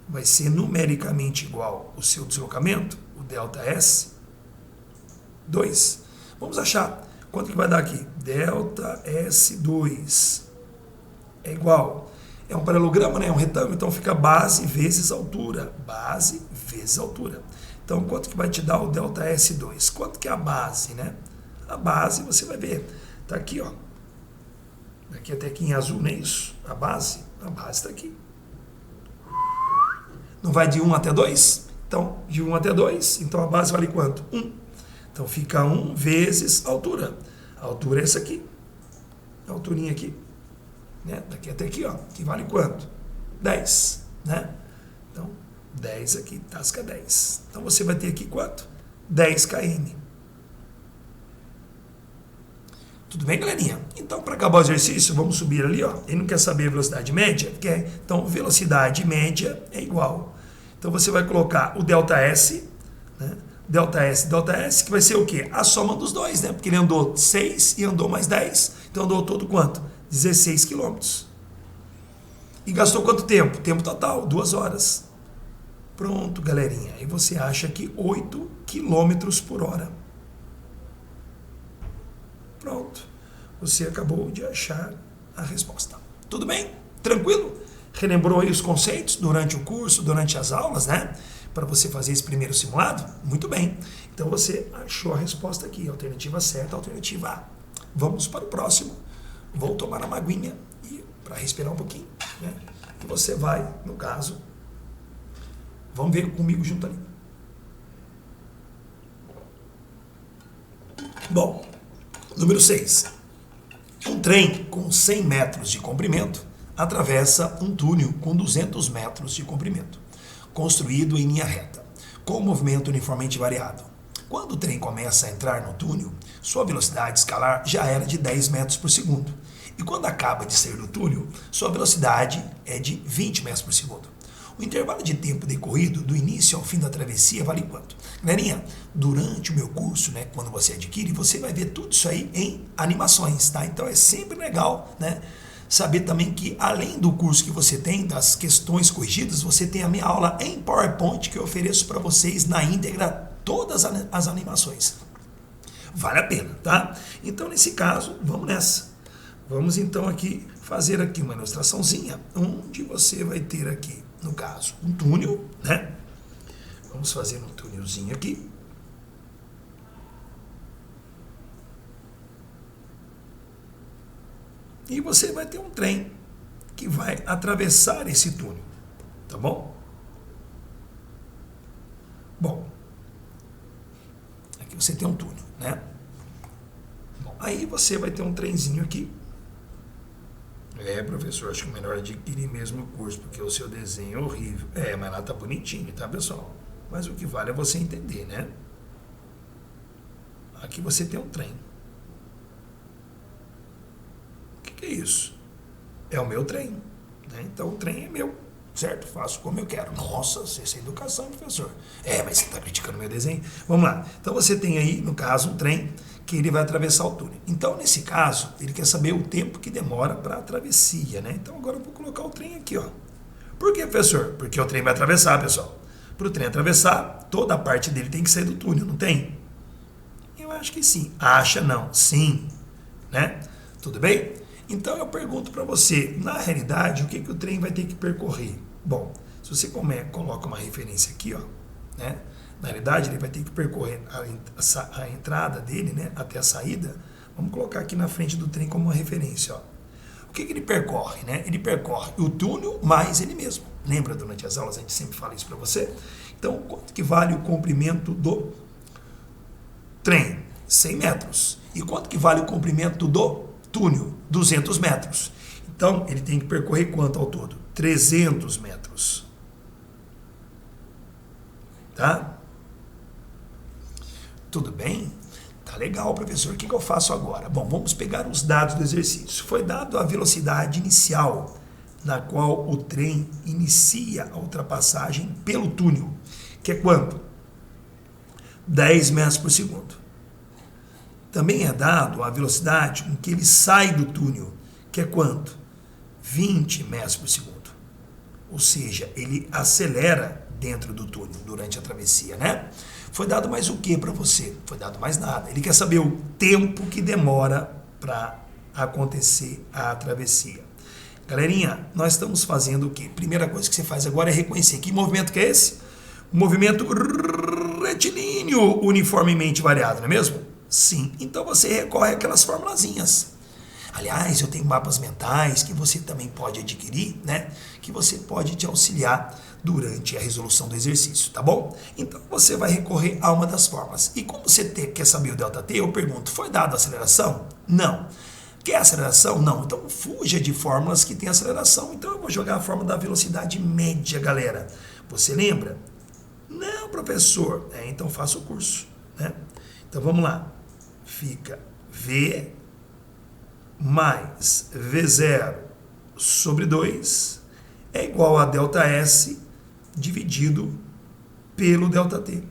vai ser numericamente igual ao seu deslocamento, o ΔS 2. Vamos achar quanto que vai dar aqui. Delta S2 é igual. É um paralelogramo, né? É um retângulo, então fica base vezes altura. Base vezes altura. Então, quanto que vai te dar o delta S2? Quanto que é a base, né? A base, você vai ver. Tá aqui, ó. Aqui até aqui em azul, não é isso? A base está aqui. Não vai de 1 até 2? Então, de 1 até 2, então a base vale quanto? 1. Então, fica 1 vezes a altura. A altura é essa aqui. A alturinha aqui. Né? Daqui até aqui, ó. Que vale quanto? 10. Né? Então, 10 aqui, tasca 10. Então, você vai ter aqui quanto? 10 km. Tudo bem, galerinha? Então, para acabar o exercício, vamos subir ali, ó. Ele não quer saber a velocidade média? Quer. Então, velocidade média é igual. Então, você vai colocar o delta S, né? Delta S, que vai ser o quê? A soma dos dois, né? Porque ele andou 6 e andou mais 10. Então, andou todo quanto? 16 quilômetros. E gastou quanto tempo? Tempo total, 2 horas. Pronto, galerinha. Aí você acha que 8 quilômetros por hora. Pronto. Você acabou de achar a resposta. Tudo bem? Tranquilo? Relembrou aí os conceitos durante o curso, durante as aulas, né? Para você fazer esse primeiro simulado? Muito bem. Então você achou a resposta aqui. Alternativa certa, alternativa A. Vamos para o próximo. Vou tomar uma aguinha para respirar um pouquinho, né? E você vai, no caso, vamos ver comigo junto ali. Bom, número 6. Um trem com 100 metros de comprimento atravessa um túnel com 200 metros de comprimento, construído em linha reta, com movimento uniformemente variado. Quando o trem começa a entrar no túnel, sua velocidade escalar já era de 10 metros por segundo. E quando acaba de sair do túnel, sua velocidade é de 20 metros por segundo. O intervalo de tempo decorrido do início ao fim da travessia vale quanto? Galerinha, durante o meu curso, né, quando você adquire, você vai ver tudo isso aí em animações, tá? Então é sempre legal, né, saber também que além do curso que você tem, das questões corrigidas, você tem a minha aula em PowerPoint que eu ofereço para vocês na íntegra, todas as animações. Vale a pena, tá? Então nesse caso, vamos nessa. Vamos então aqui fazer aqui uma ilustraçãozinha, onde você vai ter aqui, no caso, um túnel, né? Vamos fazer um túnelzinho aqui. E você vai ter um trem que vai atravessar esse túnel, tá bom? Bom, aqui você tem um túnel, né? Bom, aí você vai ter um trenzinho aqui. Professor, acho que é melhor adquirir mesmo o curso, porque o seu desenho é horrível. Mas lá tá bonitinho, tá, pessoal? Mas o que vale é você entender, né? Aqui você tem um trem. O que é isso? É o meu trem, né? Então o trem é meu, certo? Faço como eu quero. Nossa, essa é educação, professor. Mas você está criticando meu desenho? Vamos lá. Então você tem aí, no caso, um trem que ele vai atravessar o túnel. Então, nesse caso, ele quer saber o tempo que demora para a travessia, né? Então, agora eu vou colocar o trem aqui, ó. Por quê, professor? Porque o trem vai atravessar, pessoal. Para o trem atravessar, toda a parte dele tem que sair do túnel, não tem? Eu acho que sim. Acha não. Sim. Né? Tudo bem? Então, eu pergunto para você, na realidade, o que o trem vai ter que percorrer? Bom, se você coloca uma referência aqui, ó, né? Na realidade, ele vai ter que percorrer a entrada dele, né, até a saída. Vamos colocar aqui na frente do trem como uma referência. Ó. O que ele percorre? Né? Ele percorre o túnel mais ele mesmo. Lembra, durante as aulas, a gente sempre fala isso para você? Então, quanto que vale o comprimento do trem? 100 metros. E quanto que vale o comprimento do túnel? 200 metros. Então, ele tem que percorrer quanto ao todo? 300 metros. Tá? Tudo bem? Tá legal, professor. O que eu faço agora? Bom, vamos pegar os dados do exercício. Foi dado a velocidade inicial na qual o trem inicia a ultrapassagem pelo túnel, que é quanto? 10 metros por segundo. Também é dado a velocidade com que ele sai do túnel, que é quanto? 20 metros por segundo. Ou seja, ele acelera dentro do túnel durante a travessia, né? Foi dado mais o que para você? Foi dado mais nada. Ele quer saber o tempo que demora para acontecer a travessia. Galerinha, nós estamos fazendo o quê? Primeira coisa que você faz agora é reconhecer. Que movimento que é esse? Movimento retilíneo uniformemente variado, não é mesmo? Sim. Então você recorre àquelas formulazinhas. Aliás, eu tenho mapas mentais que você também pode adquirir, né? Que você pode te auxiliar durante a resolução do exercício, tá bom? Então você vai recorrer a uma das formas. E como você quer saber o ΔT, eu pergunto, foi dado a aceleração? Não. Quer aceleração? Não. Então fuja de fórmulas que tem aceleração. Então eu vou jogar a fórmula da velocidade média, galera. Você lembra? Não, professor. Então faça o curso, né? Então vamos lá. Fica V mais V0 sobre 2 é igual a ΔS dividido pelo ΔT.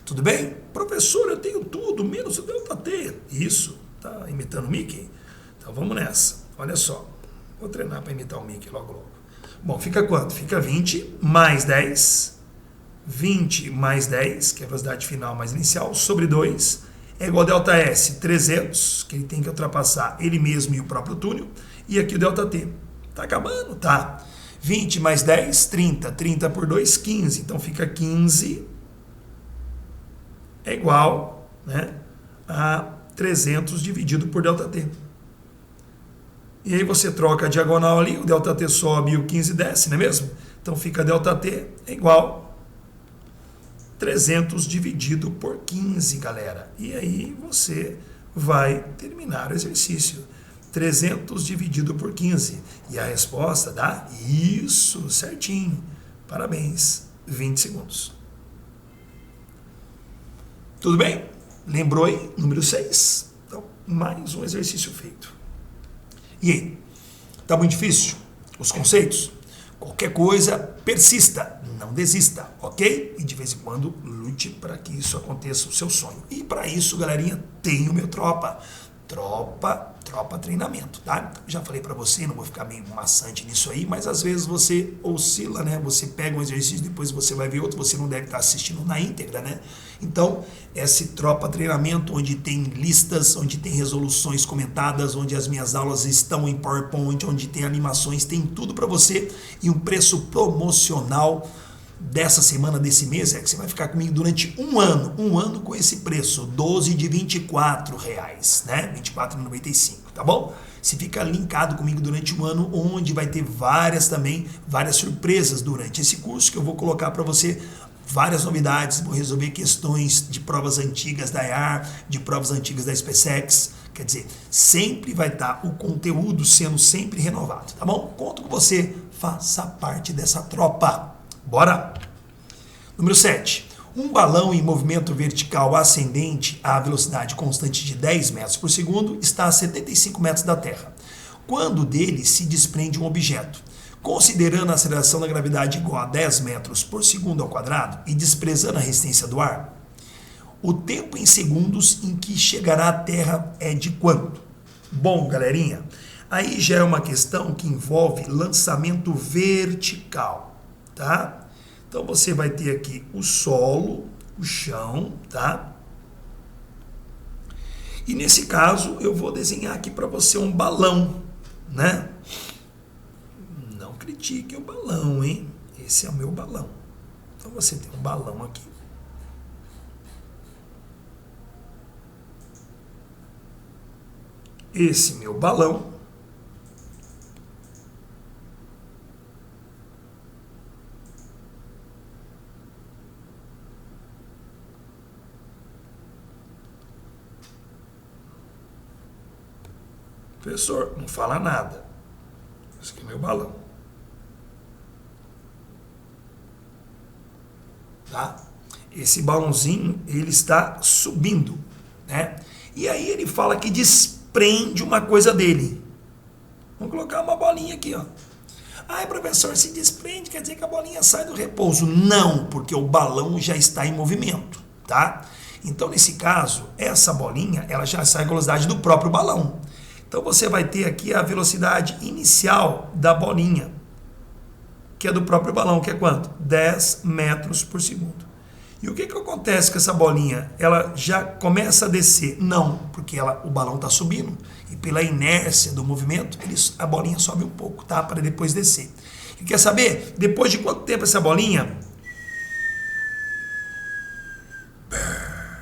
Tudo bem? Professor, eu tenho tudo, menos o ΔT. Isso, tá imitando o Mickey? Então vamos nessa. Olha só, vou treinar para imitar o Mickey logo logo. Bom, fica quanto? Fica 20 mais 10. 20 mais 10, que é a velocidade final mais inicial, sobre 2, é igual a ΔS 300, que ele tem que ultrapassar ele mesmo e o próprio túnel, e aqui o ΔT. Tá acabando? Tá. 20 mais 10, 30. 30 por 2, 15. Então fica 15 é igual, né, a 300 dividido por ΔT. E aí você troca a diagonal ali, o ΔT sobe e o 15 desce, não é mesmo? Então fica ΔT é igual 300 dividido por 15, galera. E aí você vai terminar o exercício. 300 dividido por 15. E a resposta dá isso, certinho. Parabéns. 20 segundos. Tudo bem? Lembrou aí? Número 6. Então, mais um exercício feito. E aí? Tá muito difícil? Os conceitos? Qualquer coisa, persista, não desista, ok? E de vez em quando, lute para que isso aconteça, o seu sonho. E para isso, galerinha, tem o meu Tropa Treinamento, tá? Já falei para você, não vou ficar meio maçante nisso aí, mas às vezes você oscila, né? Você pega um exercício, depois você vai ver outro, você não deve estar assistindo na íntegra, né? Então, esse Tropa Treinamento, onde tem listas, onde tem resoluções comentadas, onde as minhas aulas estão em PowerPoint, onde tem animações, tem tudo para você e um preço promocional dessa semana, desse mês, é que você vai ficar comigo durante um ano com esse preço, 12 de R$24, né? R$24,95, tá bom? Você fica linkado comigo durante um ano, onde vai ter várias surpresas durante esse curso, que eu vou colocar para você várias novidades, vou resolver questões de provas antigas da IAR, de provas antigas da SpaceX, quer dizer, sempre vai estar o conteúdo sendo sempre renovado, tá bom? Conto com você, faça parte dessa tropa. Bora? Número 7. Um balão em movimento vertical ascendente à velocidade constante de 10 metros por segundo está a 75 metros da Terra, quando dele se desprende um objeto. Considerando a aceleração da gravidade igual a 10 metros por segundo ao quadrado e desprezando a resistência do ar, o tempo em segundos em que chegará à Terra é de quanto? Bom, galerinha, aí já é uma questão que envolve lançamento vertical. Tá? Então você vai ter aqui o solo, o chão, tá? E nesse caso eu vou desenhar aqui para você um balão, né? Não critique o balão, hein? Esse é o meu balão. Então você tem um balão aqui. Esse meu balão professor, não fala nada. Esse aqui é meu balão. Tá? Esse balãozinho, ele está subindo, né? E aí ele fala que desprende uma coisa dele. Vamos colocar uma bolinha aqui, ó. Ai, professor, se desprende, quer dizer que a bolinha sai do repouso. Não, porque o balão já está em movimento, tá? Então, nesse caso, essa bolinha, ela já sai à velocidade do próprio balão. Então você vai ter aqui a velocidade inicial da bolinha, que é do próprio balão, que é quanto? 10 metros por segundo. E o que acontece com essa bolinha? Ela já começa a descer? Não, porque o balão está subindo e pela inércia do movimento, a bolinha sobe um pouco, tá? Para depois descer. E quer saber? Depois de quanto tempo essa bolinha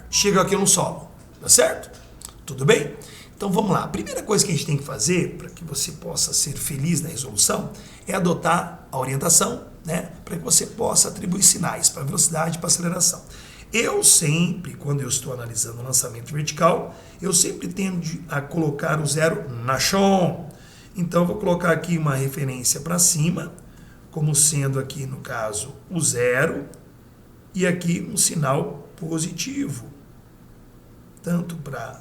chega aqui no solo? Tá certo? Tudo bem? Então vamos lá. A primeira coisa que a gente tem que fazer para que você possa ser feliz na resolução é adotar a orientação, né? Para que você possa atribuir sinais para velocidade e para aceleração. Eu sempre, quando eu estou analisando o lançamento vertical, eu sempre tendo a colocar o zero na chão. Então eu vou colocar aqui uma referência para cima, como sendo aqui no caso o zero, e aqui um sinal positivo, tanto para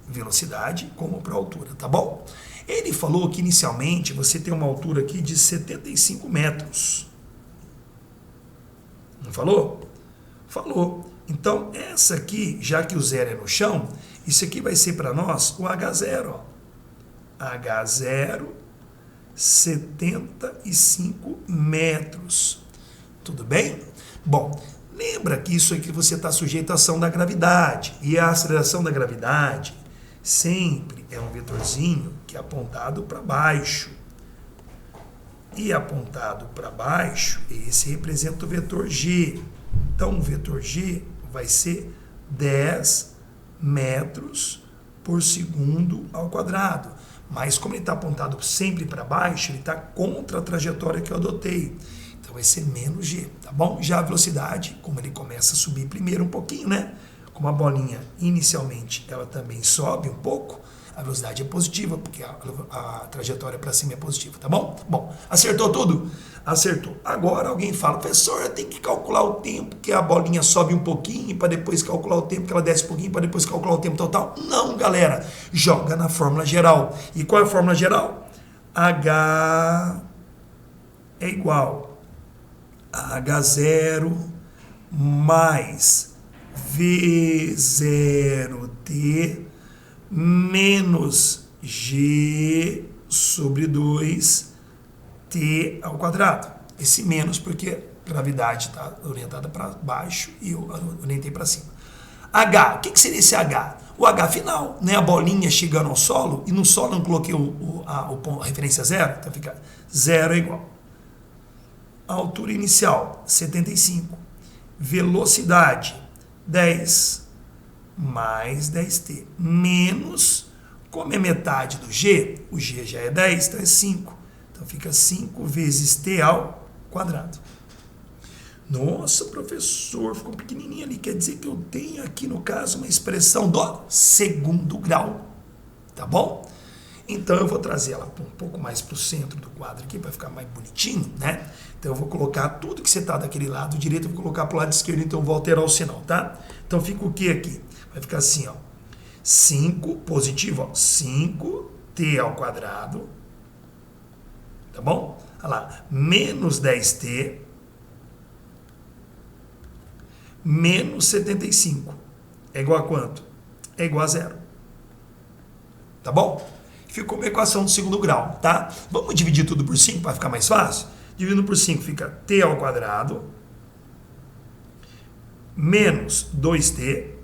velocidade como para altura, tá bom? Ele falou que inicialmente você tem uma altura aqui de 75 metros. Não falou? Falou. Então, essa aqui, já que o zero é no chão, isso aqui vai ser para nós o H0. Ó. H0, 75 metros. Tudo bem? Bom, lembra que isso aqui você está sujeito à ação da gravidade. E a aceleração da gravidade sempre é um vetorzinho que é apontado para baixo. E apontado para baixo, esse representa o vetor G. Então, o vetor G vai ser 10 metros por segundo ao quadrado. Mas como ele está apontado sempre para baixo, ele está contra a trajetória que eu adotei. Então, vai ser menos G, tá bom? Já a velocidade, como ele começa a subir primeiro um pouquinho, né? Como a bolinha inicialmente ela também sobe um pouco, a velocidade é positiva, porque a trajetória para cima é positiva, tá bom? Bom, acertou tudo? Acertou. Agora alguém fala, professor, eu tenho que calcular o tempo que a bolinha sobe um pouquinho, para depois calcular o tempo que ela desce um pouquinho, para depois calcular o tempo total. Não, galera, joga na fórmula geral. E qual é a fórmula geral? H é igual a H0 mais V0T menos G sobre 2T ao quadrado. Esse menos porque a gravidade está orientada para baixo e eu orientei para cima. H, o que seria esse H? O H final, né? A bolinha chegando ao solo, e no solo eu não coloquei a referência zero, então fica 0 é igual. A altura inicial, 75. Velocidade, 10 mais 10t, menos, como é metade do G, o G já é 10, então é 5. Então fica 5 vezes t ao quadrado. Nossa, professor, ficou pequenininho ali. Quer dizer que eu tenho aqui, no caso, uma expressão do segundo grau. Tá bom? Então eu vou trazer ela um pouco mais para o centro do quadro aqui, para ficar mais bonitinho, né? Então eu vou colocar tudo que você está daquele lado direito, eu vou colocar para o lado esquerdo, então eu vou alterar o sinal, tá? Então fica o que aqui? Vai ficar assim, ó. 5, positivo, ó. 5t ao quadrado. Tá bom? Olha lá. Menos 10t. Menos 75. É igual a quanto? É igual a 0. Tá bom? Ficou uma equação do segundo grau, tá? Vamos dividir tudo por 5 para ficar mais fácil? Dividindo por 5 fica t ao quadrado menos 2t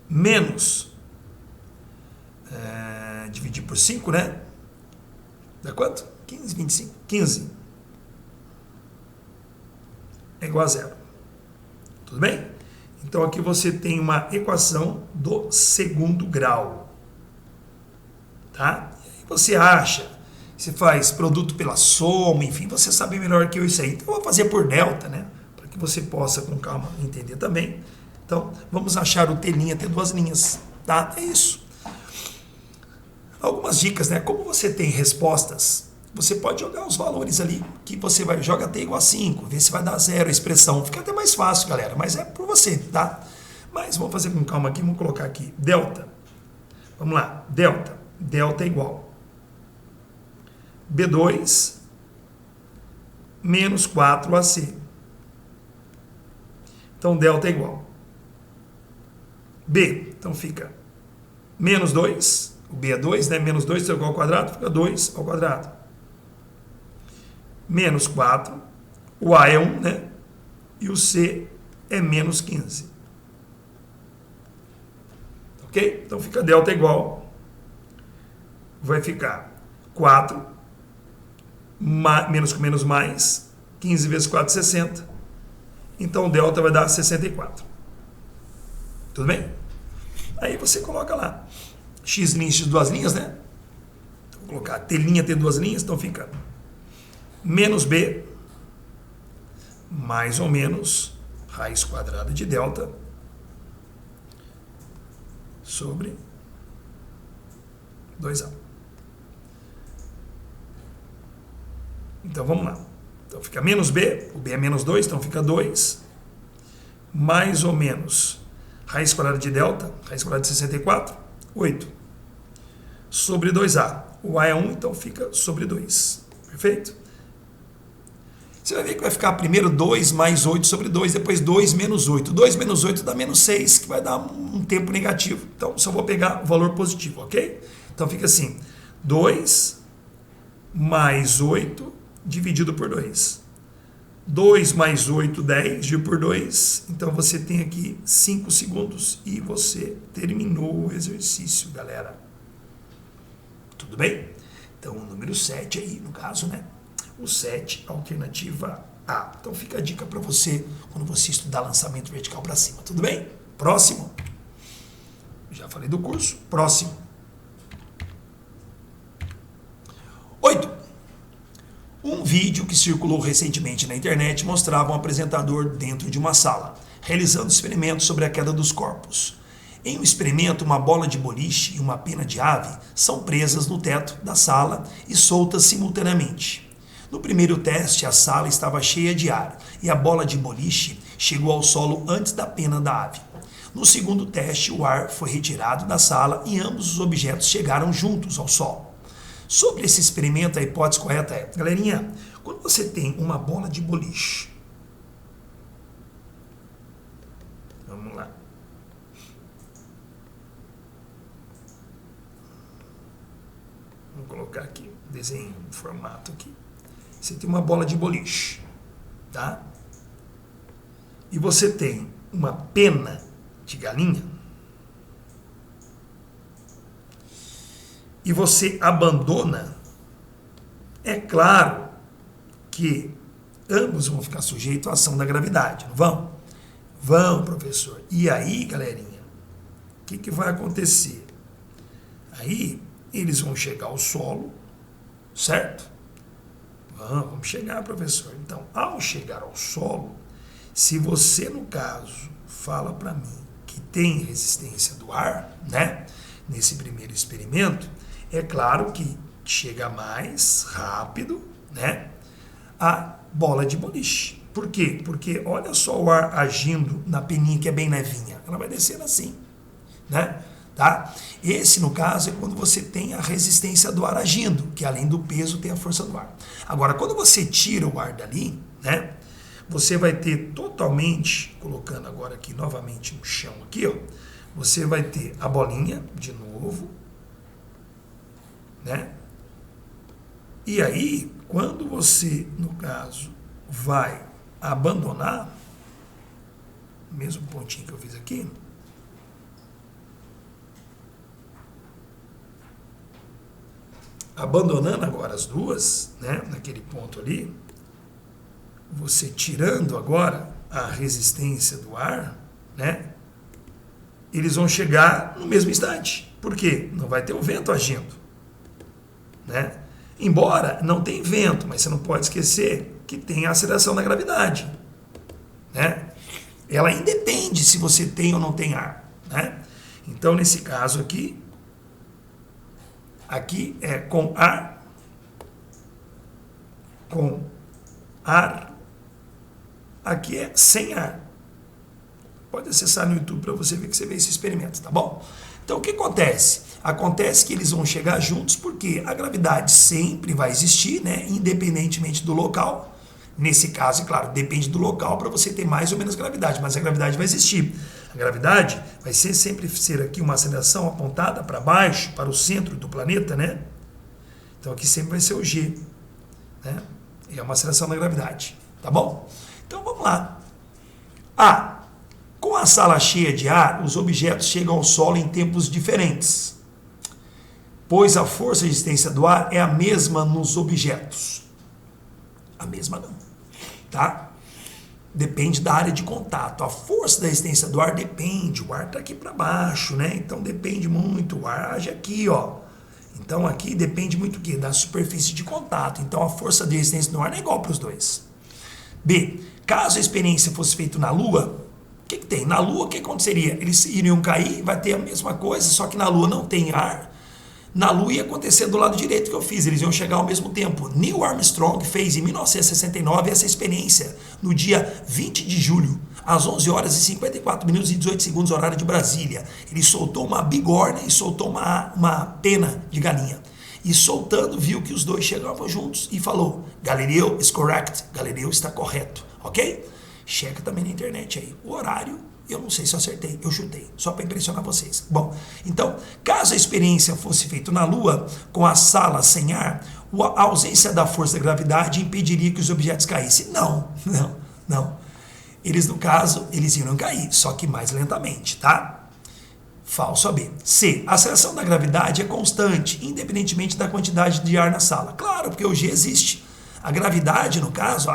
menos dividir por 5, né? Dá quanto? 15, 25. 15 é igual a 0. Tudo bem? Então aqui você tem uma equação do segundo grau. Tá? E aí você acha, você faz produto pela soma, enfim, você sabe melhor que eu isso aí. Então eu vou fazer por delta, né? Para que você possa com calma entender também. Então vamos achar o T', ter duas linhas. Tá? É isso. Algumas dicas, né? Como você tem respostas, você pode jogar os valores ali, que você vai joga T igual a 5, ver se vai dar 0 a expressão. Fica até mais fácil, galera, mas é por você, tá? Mas vamos fazer com calma aqui, vamos colocar aqui delta. Vamos lá, delta. Delta é igual B2 menos 4AC. Então, delta é igual B. Então, fica menos 2, O B é 2, né? Menos 2 igual ao quadrado, fica 2 ao quadrado. Menos 4. O A é 1, né? E o C é menos 15. Ok? Então fica delta igual. Vai ficar 4. Menos com menos mais. 15 vezes 4, 60. Então o delta vai dar 64. Tudo bem? Aí você coloca lá. X' x duas linhas, né? Vou colocar T' T duas linhas. Então fica menos B mais ou menos raiz quadrada de delta sobre 2A. Então vamos lá. Então fica menos B, o B é menos 2, então fica 2, mais ou menos raiz quadrada de delta, raiz quadrada de 64, 8, sobre 2A. O A é 1, então fica sobre 2. Perfeito? Você vai ver que vai ficar primeiro 2 mais 8 sobre 2, depois 2 menos 8. 2 menos 8 dá menos 6, que vai dar um tempo negativo. Então, só vou pegar o valor positivo, ok? Então, fica assim, 2 mais 8 dividido por 2. 2 mais 8, 10, dividido por 2. Então, você tem aqui 5 segundos e você terminou o exercício, galera. Tudo bem? Então, o número 7 aí, no caso, né? O 7, alternativa A. Então fica a dica para você quando você estudar lançamento vertical para cima. Tudo bem? Próximo. Já falei do curso. Próximo. 8. Um vídeo que circulou recentemente na internet mostrava um apresentador dentro de uma sala, realizando experimentos sobre a queda dos corpos. Em um experimento, uma bola de boliche e uma pena de ave são presas no teto da sala e soltas simultaneamente. No primeiro teste, a sala estava cheia de ar e a bola de boliche chegou ao solo antes da pena da ave. No segundo teste, o ar foi retirado da sala e ambos os objetos chegaram juntos ao solo. Sobre esse experimento, a hipótese correta é, galerinha, quando você tem uma bola de boliche, vamos lá, vamos colocar aqui, desenho, formato aqui. Você tem uma bola de boliche, tá? E você tem uma pena de galinha. E você abandona. É claro que ambos vão ficar sujeitos à ação da gravidade, não vão? Vão, professor. E aí, galerinha, o que vai acontecer? Aí, eles vão chegar ao solo, certo? Vamos chegar, professor. Então, ao chegar ao solo, se você, no caso, fala para mim que tem resistência do ar, né? Nesse primeiro experimento, é claro que chega mais rápido, né? A bola de boliche. Por quê? Porque olha só o ar agindo na peninha que é bem levinha. Ela vai descendo assim, né? Tá? Esse, no caso, é quando você tem a resistência do ar agindo, que além do peso tem a força do ar. Agora, quando você tira o ar dali, né, você vai ter totalmente, colocando agora aqui novamente no chão, aqui, ó, você vai ter a bolinha, de novo, né? E aí, quando você, no caso, vai abandonar, o mesmo pontinho que eu fiz aqui, abandonando agora as duas, né, naquele ponto ali, você tirando agora a resistência do ar, né, eles vão chegar no mesmo instante. Por quê? Não vai ter o vento agindo, né? Embora não tenha vento, mas você não pode esquecer que tem a aceleração da gravidade, né? Ela independe se você tem ou não tem ar, né? Então, nesse caso aqui é com ar, aqui é sem ar. Pode acessar no YouTube para você ver que você vê esse experimento, tá bom? Então, o que acontece? Acontece que eles vão chegar juntos porque a gravidade sempre vai existir, né? Independentemente do local. Nesse caso, é claro, depende do local para você ter mais ou menos gravidade, mas a gravidade vai existir. A gravidade vai sempre ser aqui uma aceleração apontada para baixo, para o centro do planeta, né? Então aqui sempre vai ser o G, né? E é uma aceleração da gravidade, tá bom? Então vamos lá. A. Com a sala cheia de ar, os objetos chegam ao solo em tempos diferentes, pois a força de resistência do ar é a mesma nos objetos. A mesma não, tá? Depende da área de contato. A força da resistência do ar depende. O ar está aqui para baixo, né? Então depende muito. O ar age aqui, ó. Então aqui depende muito o quê? Da superfície de contato. Então a força de resistência do ar não é igual para os dois. B. Caso a experiência fosse feita na Lua, o que tem? Na Lua, o que aconteceria? Eles iriam cair, vai ter a mesma coisa, só que na Lua não tem ar. Na Lua ia acontecer do lado direito que eu fiz, eles iam chegar ao mesmo tempo. Neil Armstrong fez em 1969 essa experiência, no dia 20 de julho, às 11 horas e 54 minutos e 18 segundos, horário de Brasília. Ele soltou uma bigorna e soltou uma pena de galinha. E soltando, viu que os dois chegavam juntos e falou, Galileu is correct, Galileu está correto, ok? Checa também na internet aí, o horário. Eu não sei se eu acertei, eu chutei, só para impressionar vocês. Bom, então, caso a experiência fosse feita na Lua, com a sala sem ar, a ausência da força da gravidade impediria que os objetos caíssem. Não. Eles, no caso, eles iriam cair, só que mais lentamente, tá? Falso A, B. C. A aceleração da gravidade é constante, independentemente da quantidade de ar na sala. Claro, porque o G existe. A gravidade, no caso,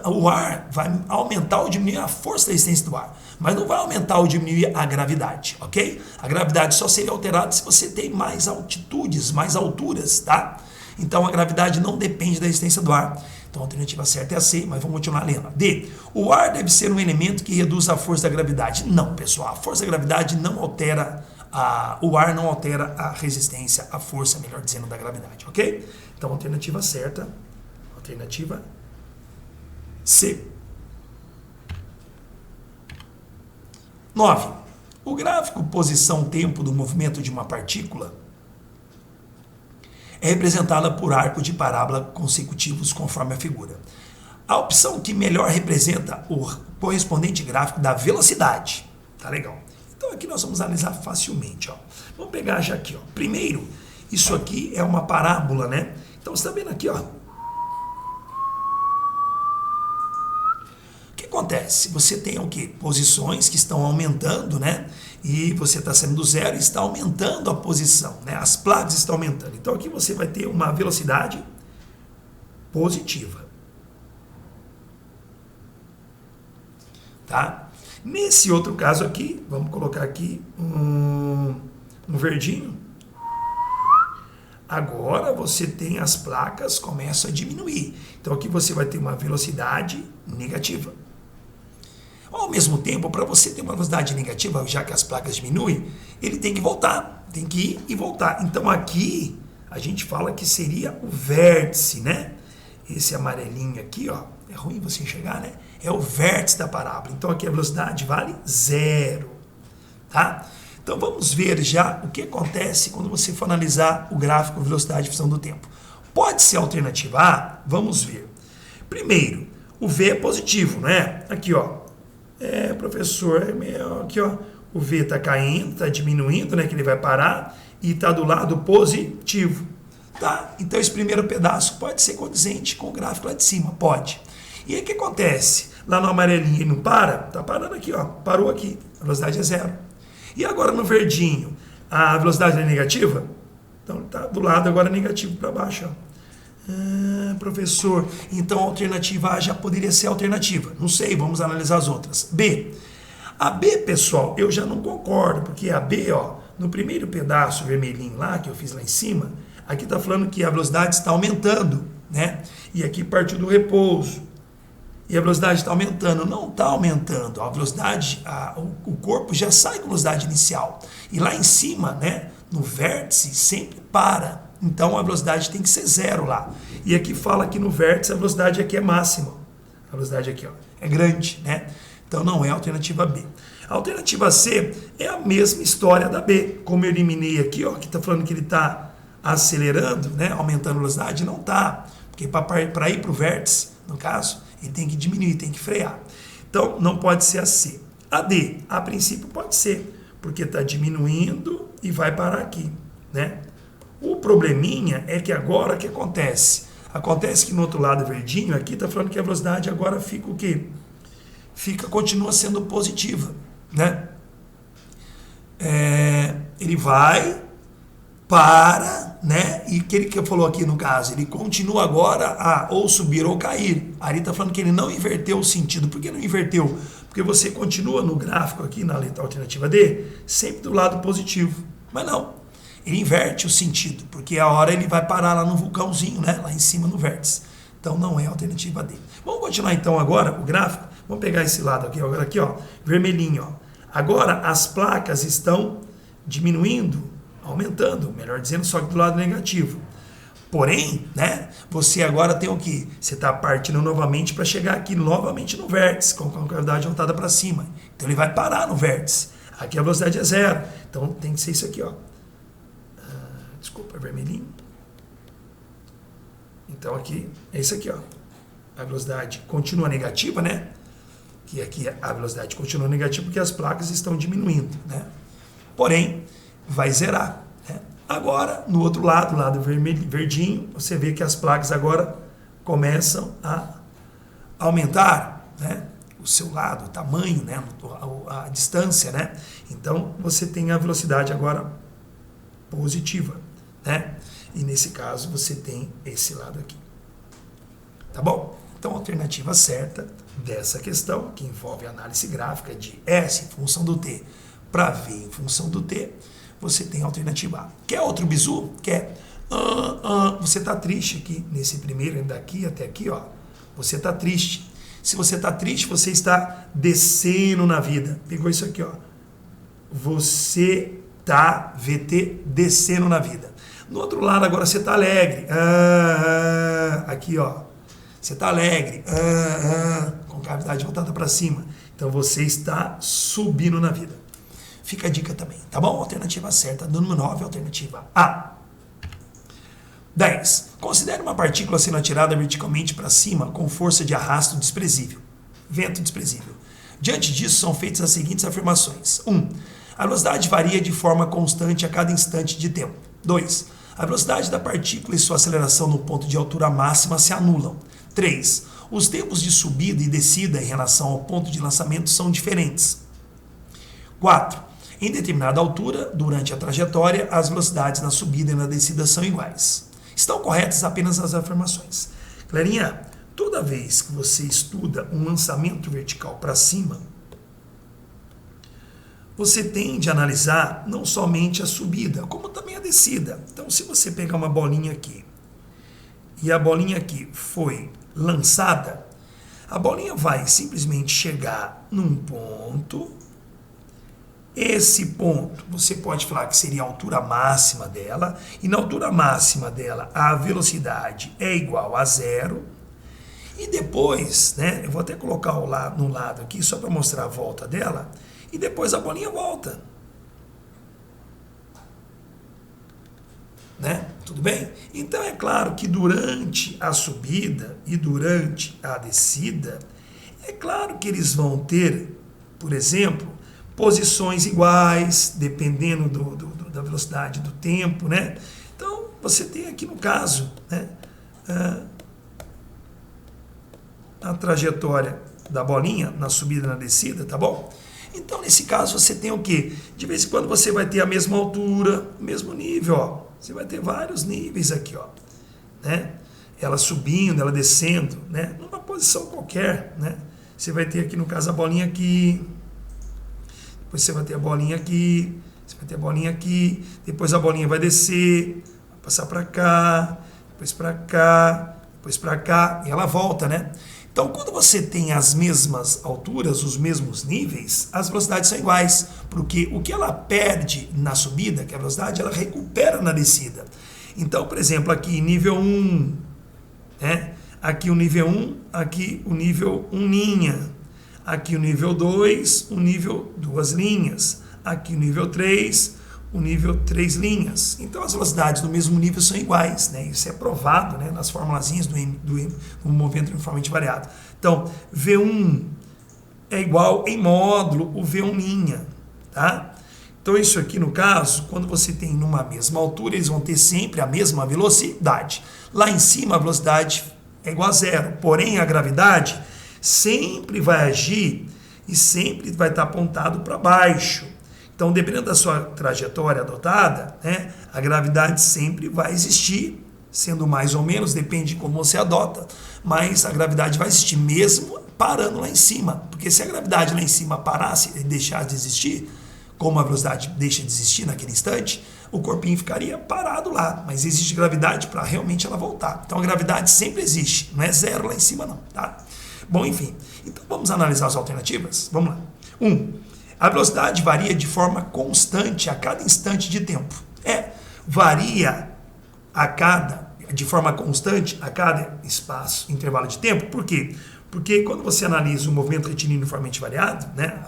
o ar vai aumentar ou diminuir a força da resistência do ar, mas não vai aumentar ou diminuir a gravidade, ok? A gravidade só seria alterada se você tem mais altitudes, mais alturas, tá? Então a gravidade não depende da resistência do ar. Então a alternativa certa é a C, mas vamos continuar lendo. D. O ar deve ser um elemento que reduz a força da gravidade. Não, pessoal, a força da gravidade não altera, o ar não altera a resistência, a força, melhor dizendo, da gravidade, ok? Então a alternativa certa... Alternativa C. 9. O gráfico posição-tempo do movimento de uma partícula é representada por arcos de parábola consecutivos conforme a figura. A opção que melhor representa o correspondente gráfico da velocidade. Tá legal. Então aqui nós vamos analisar facilmente, ó. Vamos pegar já aqui, ó. Primeiro, isso aqui é uma parábola, né? Então você está vendo aqui, ó. O que acontece? Você tem o quê? Posições que estão aumentando, né? E você está saindo do zero e está aumentando a posição, né? As placas estão aumentando. Então aqui você vai ter uma velocidade positiva. Tá? Nesse outro caso aqui, vamos colocar aqui um verdinho. Agora você tem as placas começam a diminuir. Então aqui você vai ter uma velocidade negativa. Ao mesmo tempo, para você ter uma velocidade negativa, já que as placas diminuem, ele tem que voltar, tem que ir e voltar. Então aqui a gente fala que seria o vértice, né? Esse amarelinho aqui, ó, é ruim você enxergar, né? É o vértice da parábola. Então aqui a velocidade vale 0, tá? Então vamos ver já o que acontece quando você for analisar o gráfico velocidade e função do tempo. Pode ser a alternativa A? Vamos ver. Primeiro, o V é positivo, não é? Aqui, ó. Professor, aqui, ó. O V está caindo, está diminuindo, né? Que ele vai parar e está do lado positivo, tá? Então esse primeiro pedaço pode ser condizente com o gráfico lá de cima, pode. E aí o que acontece? Lá no amarelinho ele não para? Tá parando aqui, ó. Parou aqui. A velocidade é 0. E agora no verdinho, a velocidade é negativa? Então está do lado agora negativo para baixo, ó. Professor, então a alternativa A já poderia ser a alternativa. Não sei, vamos analisar as outras. B. A B, pessoal, eu já não concordo, porque a B, ó, no primeiro pedaço vermelhinho lá, que eu fiz lá em cima, aqui está falando que a velocidade está aumentando, né? E aqui partiu do repouso. E a velocidade está aumentando. Não está aumentando. A velocidade, o corpo já sai com a velocidade inicial. E lá em cima, né, no vértice, sempre para. Então a velocidade tem que ser 0 lá. E aqui fala que no vértice a velocidade aqui é máxima. A velocidade aqui, ó, é grande, né? Então não é a alternativa B. A alternativa C é a mesma história da B. Como eu eliminei aqui, ó, que está falando que ele está acelerando, né, aumentando a velocidade, não está. Porque para ir para o vértice, no caso, ele tem que diminuir, tem que frear. Então não pode ser a C. AD, a princípio pode ser, porque está diminuindo e vai parar aqui, né? O probleminha é que agora o que acontece? Acontece que no outro lado verdinho aqui está falando que a velocidade agora fica o quê? Continua sendo positiva, né? Ele vai, para, né? E o que ele falou aqui no caso? Ele continua agora a ou subir ou cair. Ali está falando que ele não inverteu o sentido. Por que não inverteu? Porque você continua no gráfico aqui, na letra alternativa D, sempre do lado positivo. Mas não, ele inverte o sentido, porque a hora ele vai parar lá no vulcãozinho, né? Lá em cima no vértice. Então não é a alternativa D. Vamos continuar então agora o gráfico. Vamos pegar esse lado aqui, agora aqui, ó, vermelhinho, ó. Agora as placas estão diminuindo, aumentando, melhor dizendo, só que do lado negativo. Porém, né, você agora tem o que? Você está partindo novamente para chegar aqui novamente no vértice, com a gravidade voltada para cima. Então ele vai parar no vértice. Aqui a velocidade é 0. Então tem que ser isso aqui, ó. Desculpa, é vermelhinho. Então aqui é isso aqui, ó. A velocidade continua negativa, né? Que aqui a velocidade continua negativa porque as placas estão diminuindo, né? Porém, vai zerar, né? Agora, no outro lado, lado verdinho, você vê que as placas agora começam a aumentar, né? O seu lado, o tamanho, né? A distância, né? Então, você tem a velocidade agora positiva, né? E nesse caso, você tem esse lado aqui. Tá bom? Então, a alternativa certa dessa questão, que envolve análise gráfica de S em função do T para V em função do T, você tem a alternativa A. Quer outro bizu? Quer? Você está triste aqui, nesse primeiro, daqui até aqui, ó. Você está triste. Se você está triste, você está descendo na vida. Pegou isso aqui, ó. Você está, VT, descendo na vida. No outro lado, agora você está alegre. Aqui, ó. Você está alegre, com cavidade voltada para cima. Então você está subindo na vida. Fica a dica também, tá bom? Alternativa certa, do número 9, alternativa A. 10. Considere uma partícula sendo atirada verticalmente para cima com força de arrasto desprezível. Vento desprezível. Diante disso, são feitas as seguintes afirmações. 1. A velocidade varia de forma constante a cada instante de tempo. 2. A velocidade da partícula e sua aceleração no ponto de altura máxima se anulam. 3. Os tempos de subida e descida em relação ao ponto de lançamento são diferentes. 4. Em determinada altura, durante a trajetória, as velocidades na subida e na descida são iguais. Estão corretas apenas as afirmações. Clarinha, toda vez que você estuda um lançamento vertical para cima, você tende a analisar não somente a subida, como também a descida. Então, se você pegar uma bolinha aqui, e a bolinha aqui foi lançada, a bolinha vai simplesmente chegar num ponto. Esse ponto, você pode falar que seria a altura máxima dela, e na altura máxima dela, a velocidade é igual a 0. E depois, né, eu vou até colocar no lado aqui, só para mostrar a volta dela, e depois a bolinha volta. Né? Tudo bem? Então é claro que durante a subida e durante a descida, é claro que eles vão ter, por exemplo, posições iguais, dependendo da velocidade do tempo, né? Então, você tem aqui no caso, né, a trajetória da bolinha na subida e na descida, tá bom? Então, nesse caso, você tem o quê? De vez em quando você vai ter a mesma altura, o mesmo nível, ó. Você vai ter vários níveis aqui, ó, né? Ela subindo, ela descendo, né? Numa posição qualquer, né? Você vai ter aqui, no caso, a bolinha aqui. Depois você vai ter a bolinha aqui. Você vai ter a bolinha aqui. Depois a bolinha vai descer, vai passar para cá, depois para cá, depois para cá. E ela volta, né? Então, quando você tem as mesmas alturas, os mesmos níveis, as velocidades são iguais, porque o que ela perde na subida, que é a velocidade, ela recupera na descida. Então, por exemplo, aqui nível 1, né? Aqui o nível 1, aqui o nível 1 linha, aqui o nível 2, o nível 2 linhas, aqui o nível 3, o nível 3 linhas. Então as velocidades do mesmo nível são iguais, né? Isso é provado, né, nas formulazinhas do movimento uniformemente variado. Então, V1 é igual em módulo o V1', tá? Então isso aqui no caso, quando você tem numa mesma altura, eles vão ter sempre a mesma velocidade. Lá em cima a velocidade é igual a zero, porém a gravidade sempre vai agir e sempre vai estar apontado para baixo. Então, dependendo da sua trajetória adotada, né, a gravidade sempre vai existir, sendo mais ou menos, depende de como você adota, mas a gravidade vai existir mesmo parando lá em cima. Porque se a gravidade lá em cima parasse e deixasse de existir, como a velocidade deixa de existir naquele instante, o corpinho ficaria parado lá. Mas existe gravidade para realmente ela voltar. Então, a gravidade sempre existe, não é zero lá em cima não, tá? Bom, enfim, então vamos analisar as alternativas? Vamos lá. 1. A velocidade varia de forma constante a cada instante de tempo. Varia de forma constante a cada espaço, intervalo de tempo. Por quê? Porque quando você analisa o movimento retilíneo uniformemente variado, né,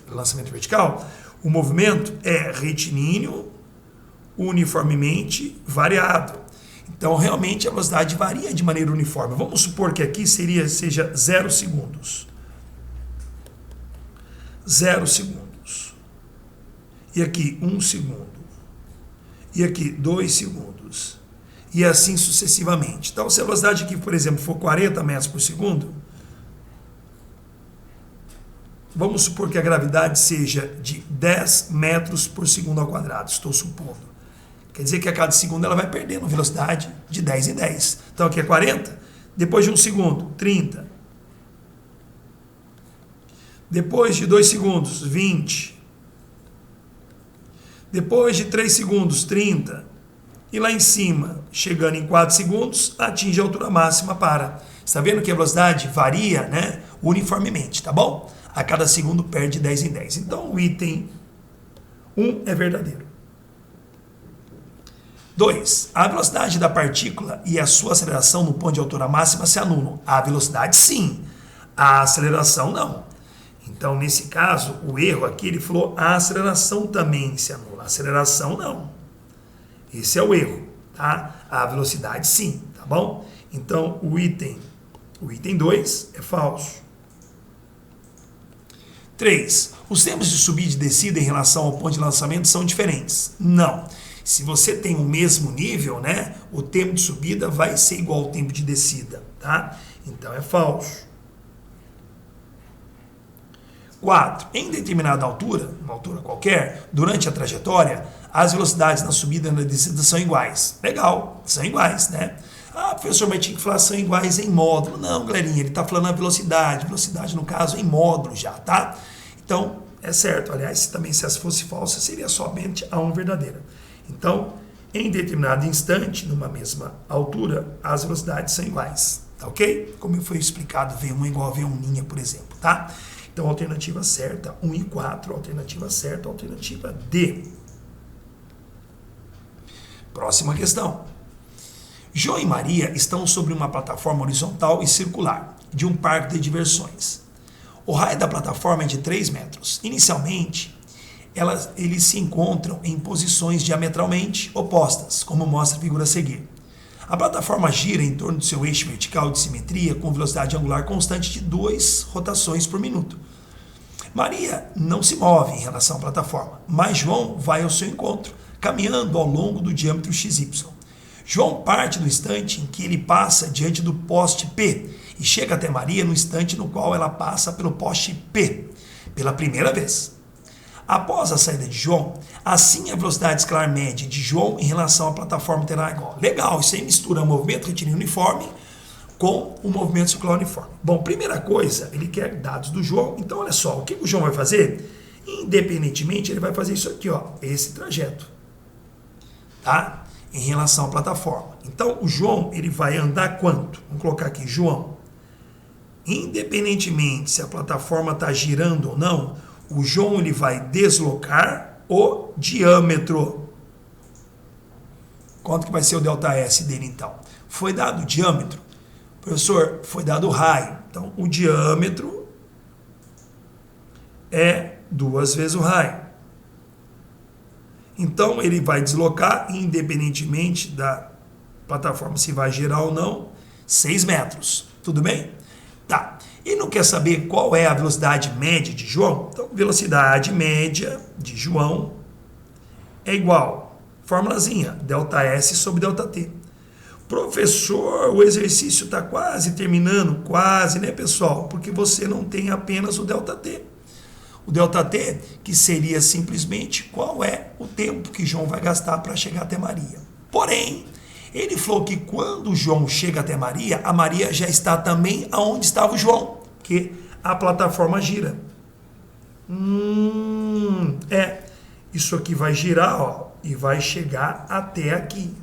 lançamento vertical, o movimento é retilíneo uniformemente variado. Então, realmente, a velocidade varia de maneira uniforme. Vamos supor que aqui seja 0 segundos. 0 segundos. E aqui 1 segundo. E aqui 2 segundos. E assim sucessivamente. Então, se a velocidade aqui, por exemplo, for 40 metros por segundo, vamos supor que a gravidade seja de 10 metros por segundo ao quadrado. Estou supondo. Quer dizer que a cada segundo ela vai perdendo velocidade de 10 em 10. Então aqui é 40. Depois de 1 segundo, 30. Depois de 2 segundos, 20. Depois de 3 segundos, 30. E lá em cima, chegando em 4 segundos, atinge a altura máxima para. Está vendo que a velocidade varia, né, uniformemente, tá bom? A cada segundo perde 10 em 10. Então o item 1 é verdadeiro. 2. A velocidade da partícula e a sua aceleração no ponto de altura máxima se anulam. A velocidade, sim. A aceleração, não. Então, nesse caso, o erro aqui, ele falou a aceleração também se anula. A aceleração, não. Esse é o erro, tá? A velocidade, sim, tá bom? Então, o item 2 é falso. 3. Os tempos de subida e de descida em relação ao ponto de lançamento são diferentes. Não. Se você tem o mesmo nível, né, o tempo de subida vai ser igual ao tempo de descida, tá? Então é falso. 4. Em determinada altura, uma altura qualquer, durante a trajetória, as velocidades na subida e na descida são iguais. Legal, são iguais, né? Ah, professor, mas tinha que falar são iguais em módulo. Não, galerinha, ele está falando a velocidade. Velocidade, no caso, em módulo já, tá? Então, é certo. Aliás, se essa fosse falsa, seria somente a 1 verdadeira. Então, em determinado instante, numa mesma altura, as velocidades são iguais, tá ok? Como foi explicado, V1 é igual a V1', por exemplo, tá? Então, alternativa certa, 1 e 4, alternativa certa, alternativa D. Próxima questão. João e Maria estão sobre uma plataforma horizontal e circular de um parque de diversões. O raio da plataforma é de 3 metros. Inicialmente, eles se encontram em posições diametralmente opostas, como mostra a figura a seguir. A plataforma gira em torno do seu eixo vertical de simetria com velocidade angular constante de 2 rotações por minuto. Maria não se move em relação à plataforma, mas João vai ao seu encontro, caminhando ao longo do diâmetro XY. João parte do instante em que ele passa diante do poste P e chega até Maria no instante no qual ela passa pelo poste P, pela primeira vez. Após a saída de João, assim a velocidade escalar média de João em relação à plataforma terá igual. Legal, isso aí mistura o movimento retilíneo uniforme com o movimento circular uniforme. Bom, primeira coisa, ele quer dados do João. Então, olha só, o que o João vai fazer? Independentemente, ele vai fazer isso aqui, ó, esse trajeto, tá? Em relação à plataforma. Então, o João, ele vai andar quanto? Vamos colocar aqui, João. Independentemente se a plataforma está girando ou não, o João ele vai deslocar o diâmetro. Quanto que vai ser o ΔS dele, então? Foi dado o diâmetro. Professor, foi dado o raio. Então, o diâmetro é 2 vezes o raio. Então, ele vai deslocar, independentemente da plataforma se vai girar ou não, 6 metros. Tudo bem? Tá. E não quer saber qual é a velocidade média de João? Então, velocidade média de João é igual, formulazinha, ΔS sobre ΔT. Professor, o exercício está quase terminando, quase, né, pessoal? Porque você não tem apenas o ΔT. O ΔT, que seria simplesmente qual é o tempo que João vai gastar para chegar até Maria. Porém, ele falou que quando João chega até Maria, a Maria já está também aonde estava o João, porque a plataforma gira. Isso aqui vai girar, ó, e vai chegar até aqui.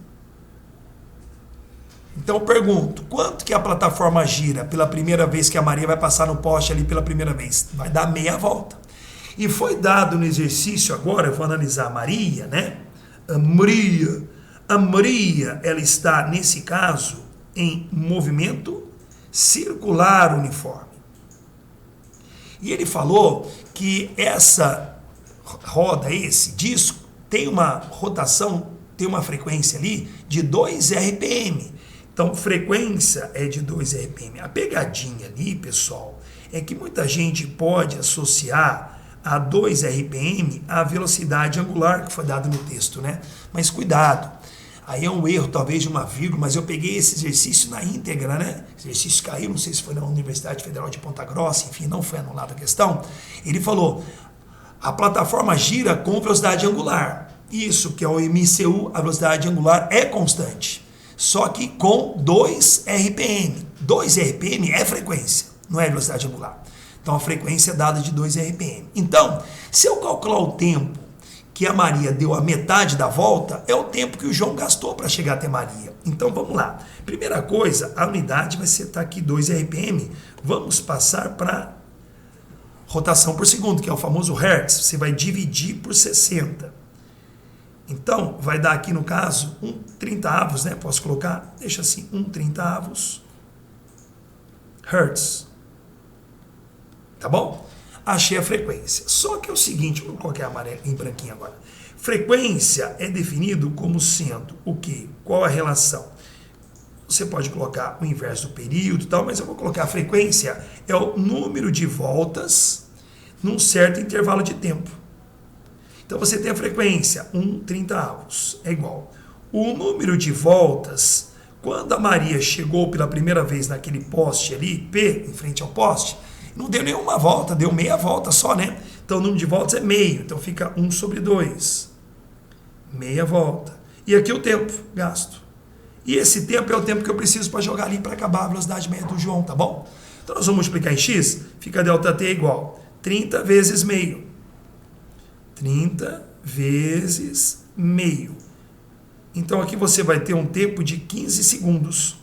Então eu pergunto, quanto que a plataforma gira pela primeira vez que a Maria vai passar no poste ali pela primeira vez? Vai dar meia volta. E foi dado no exercício agora, eu vou analisar a Maria, né? A Maria, ela está, nesse caso, em movimento circular uniforme. E ele falou que essa roda, esse disco, tem uma rotação, tem uma frequência ali de 2 RPM. Então, frequência é de 2 RPM. A pegadinha ali, pessoal, é que muita gente pode associar a 2 RPM a velocidade angular que foi dado no texto, né? Mas cuidado, aí é um erro talvez de uma vírgula, mas eu peguei esse exercício na íntegra, né? O exercício caiu, não sei se foi na Universidade Federal de Ponta Grossa, enfim, não foi anulada a questão. Ele falou, a plataforma gira com velocidade angular. Isso que é o MCU, a velocidade angular é constante, só que com 2 RPM. 2 RPM é frequência, não é velocidade angular. Então, a frequência é dada de 2 RPM. Então, se eu calcular o tempo que a Maria deu a metade da volta, é o tempo que o João gastou para chegar até Maria. Então, vamos lá. Primeira coisa, a unidade vai ser aqui 2 RPM. Vamos passar para rotação por segundo, que é o famoso Hertz. Você vai dividir por 60. Então, vai dar aqui, no caso, 1/30, né? Posso colocar? Deixa assim, 1/30 Hertz. Tá bom? Achei a frequência. Só que é o seguinte, vou colocar amarelo em branquinho agora. Frequência é definido como sendo o quê? Qual a relação? Você pode colocar o inverso do período e tal, mas eu vou colocar a frequência é o número de voltas num certo intervalo de tempo. Então você tem a frequência 1/30 é igual. O número de voltas, quando a Maria chegou pela primeira vez naquele poste ali, P, em frente ao poste, não deu nenhuma volta, deu meia volta só, né? Então o número de voltas é meio, então fica 1/2. Meia volta. E aqui o tempo gasto. E esse tempo é o tempo que eu preciso para jogar ali para acabar a velocidade média do João, tá bom? Então nós vamos multiplicar em x, fica ΔT igual 30 vezes meio. 30 vezes meio. Então aqui você vai ter um tempo de 15 segundos.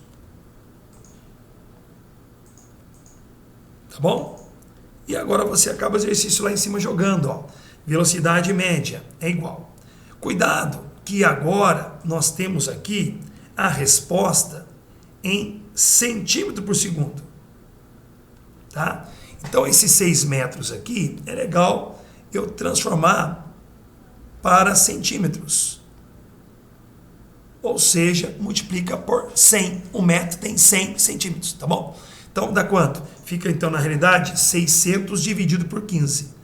Tá bom? E agora você acaba o exercício lá em cima jogando, ó. Velocidade média é igual. Cuidado, que agora nós temos aqui a resposta em centímetro por segundo. Tá? Então esses 6 metros aqui, é legal eu transformar para centímetros. Ou seja, multiplica por 100. 1 metro tem 100 centímetros, tá bom? Então, dá quanto? Fica, então, na realidade, 600 dividido por 15.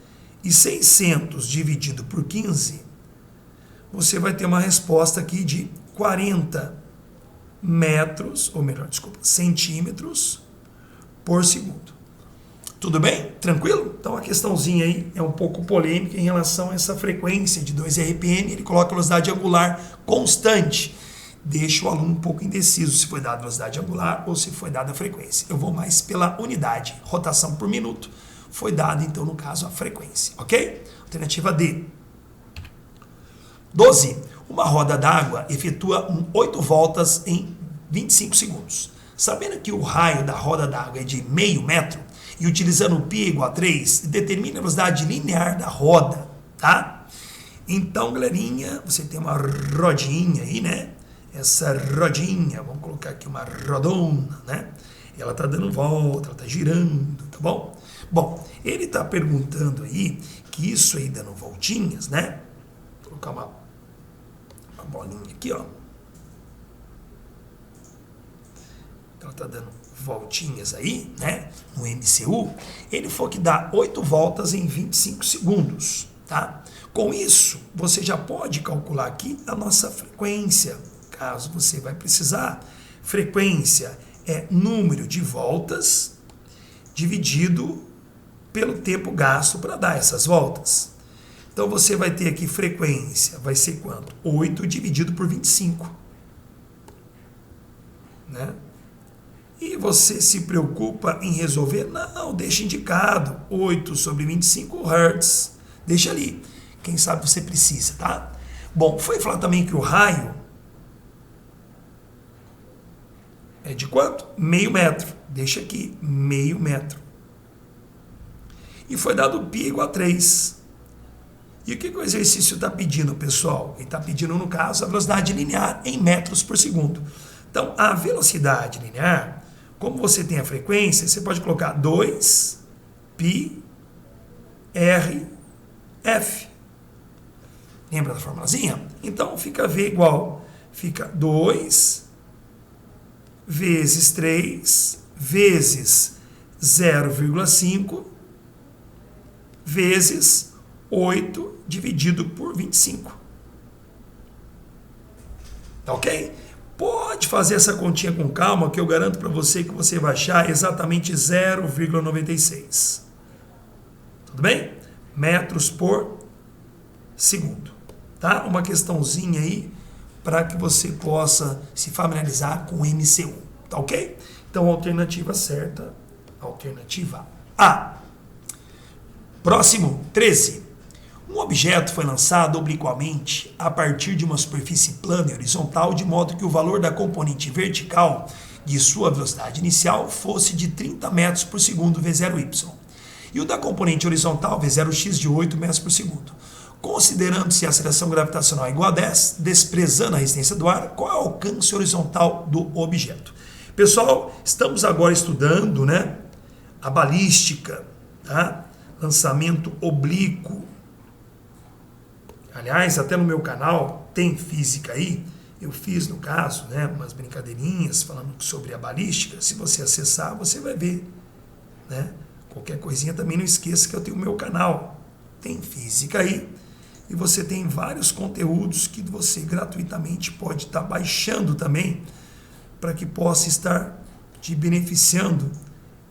E 600 dividido por 15, você vai ter uma resposta aqui de 40 metros, ou melhor, desculpa, centímetros por segundo. Tudo bem? Tranquilo? Então, a questãozinha aí é um pouco polêmica em relação a essa frequência de 2 RPM. Ele coloca a velocidade angular constante. Deixa o aluno um pouco indeciso se foi dada a velocidade angular ou se foi dada a frequência. Eu vou mais pela unidade, rotação por minuto. Foi dada, então, no caso, a frequência, ok? Alternativa D. 12. Uma roda d'água efetua 8 voltas em 25 segundos. Sabendo que o raio da roda d'água é de meio metro, e utilizando o π igual a 3, determina a velocidade linear da roda, tá? Então, galerinha, você tem uma rodinha aí, né? Essa rodinha, vamos colocar aqui uma rodona, né? Ela está dando volta, ela está girando, tá bom? Bom, ele está perguntando aí que isso aí dando voltinhas, né? Vou colocar uma bolinha aqui, ó. ela está dando voltinhas aí, né, no MCU, ele falou que dá 8 voltas em 25 segundos, tá? Com isso, você já pode calcular aqui a nossa frequência, caso você vai precisar. Frequência é número de voltas dividido pelo tempo gasto para dar essas voltas. Então você vai ter aqui frequência, vai ser quanto? 8 dividido por 25. Né? E você se preocupa em resolver? Não, deixa indicado. 8 sobre 25 Hz. Deixa ali. Quem sabe você precisa, tá? Bom, foi falar também que o raio é de quanto? Meio metro. Deixa aqui, meio metro. E foi dado π igual a 3. E o que o exercício está pedindo, pessoal? Ele está pedindo, no caso, a velocidade linear em metros por segundo. Então, a velocidade linear, como você tem a frequência, você pode colocar 2 π r f. Lembra da formulazinha? Então, fica V igual, fica 2 vezes 3 vezes 0,5 vezes 8 dividido por 25. Tá ok? Pode fazer essa continha com calma, que eu garanto para você que você vai achar exatamente 0,96. Tudo bem? Metros por segundo. Tá? Uma questãozinha aí para que você possa se familiarizar com o MCU. Tá ok? Então, alternativa certa, alternativa A. Próximo, 13. Um objeto foi lançado obliquamente a partir de uma superfície plana e horizontal, de modo que o valor da componente vertical de sua velocidade inicial fosse de 30 metros por segundo V0y, e o da componente horizontal V0x de 8 metros por segundo. Considerando-se a aceleração gravitacional igual a 10, desprezando a resistência do ar, qual é o alcance horizontal do objeto? Pessoal, estamos agora estudando, né, a balística, tá? Lançamento oblíquo. Aliás, até no meu canal tem física aí. Eu fiz, no caso, né, umas brincadeirinhas falando sobre a balística. Se você acessar, você vai ver. Né? Qualquer coisinha também não esqueça que eu tenho o meu canal. Tem física aí. E você tem vários conteúdos que você gratuitamente pode estar baixando também, para que possa estar te beneficiando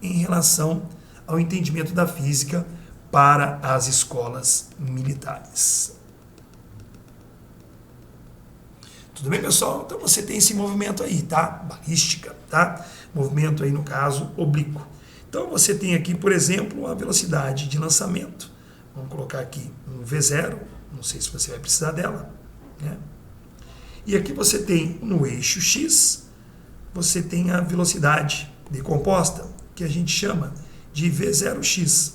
em relação ao entendimento da física para as escolas militares. Tudo bem, pessoal? Então você tem esse movimento aí, tá? Balística, tá? Movimento aí, no caso, oblíquo. Então você tem aqui, por exemplo, a velocidade de lançamento. Vamos colocar aqui um V0, não sei se você vai precisar dela, né? E aqui você tem, no eixo X, você tem a velocidade decomposta, que a gente chama de V0x.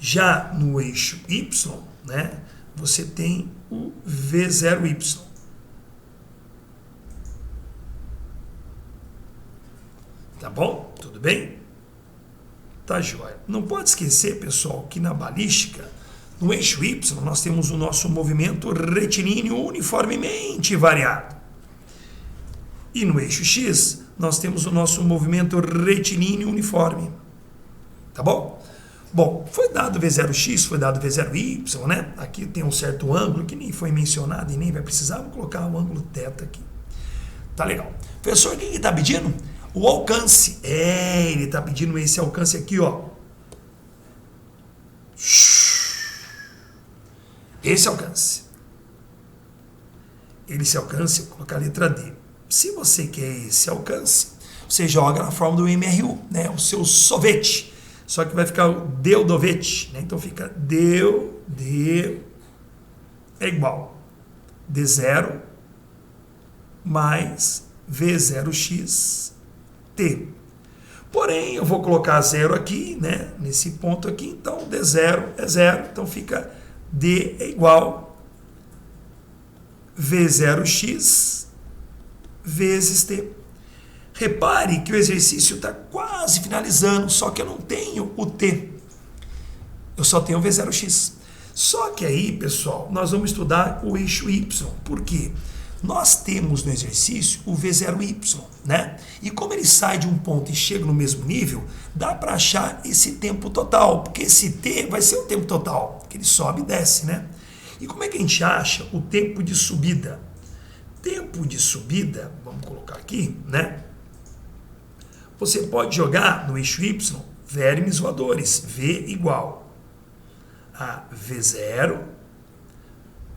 Já no eixo Y, né, você tem o V0y. Tá bom? Tudo bem? Tá jóia. Não pode esquecer, pessoal, que na balística, no eixo Y, nós temos o nosso movimento retilíneo uniformemente variado. E no eixo X, nós temos o nosso movimento retilíneo uniforme. Tá bom? Bom, foi dado V0x, foi dado V0y, né? Aqui tem um certo ângulo que nem foi mencionado e nem vai precisar. Vou colocar o ângulo θ aqui. Tá legal. Professor, o que ele está pedindo? O alcance. Ele está pedindo esse alcance aqui, ó. Esse alcance. Esse alcance, vou colocar a letra D. Se você quer esse alcance, você joga na forma do MRU, né? O seu sorvete. Só que vai ficar o Deudovete, né? Então fica D é igual D0 mais V0x T. Porém, eu vou colocar zero aqui, né? Nesse ponto aqui, então D0 é zero, então fica D é igual V0x vezes T. Repare que o exercício está quase finalizando, só que eu não tenho o T. Eu só tenho o V0x. Só que aí, pessoal, nós vamos estudar o eixo Y. Por quê? Nós temos no exercício o V0y, né? E como ele sai de um ponto e chega no mesmo nível, dá para achar esse tempo total, porque esse t vai ser o tempo total, porque ele sobe e desce, né? E como é que a gente acha o tempo de subida? Tempo de subida, vamos colocar aqui, né? Você pode jogar no eixo y vermes voadores, V igual a V0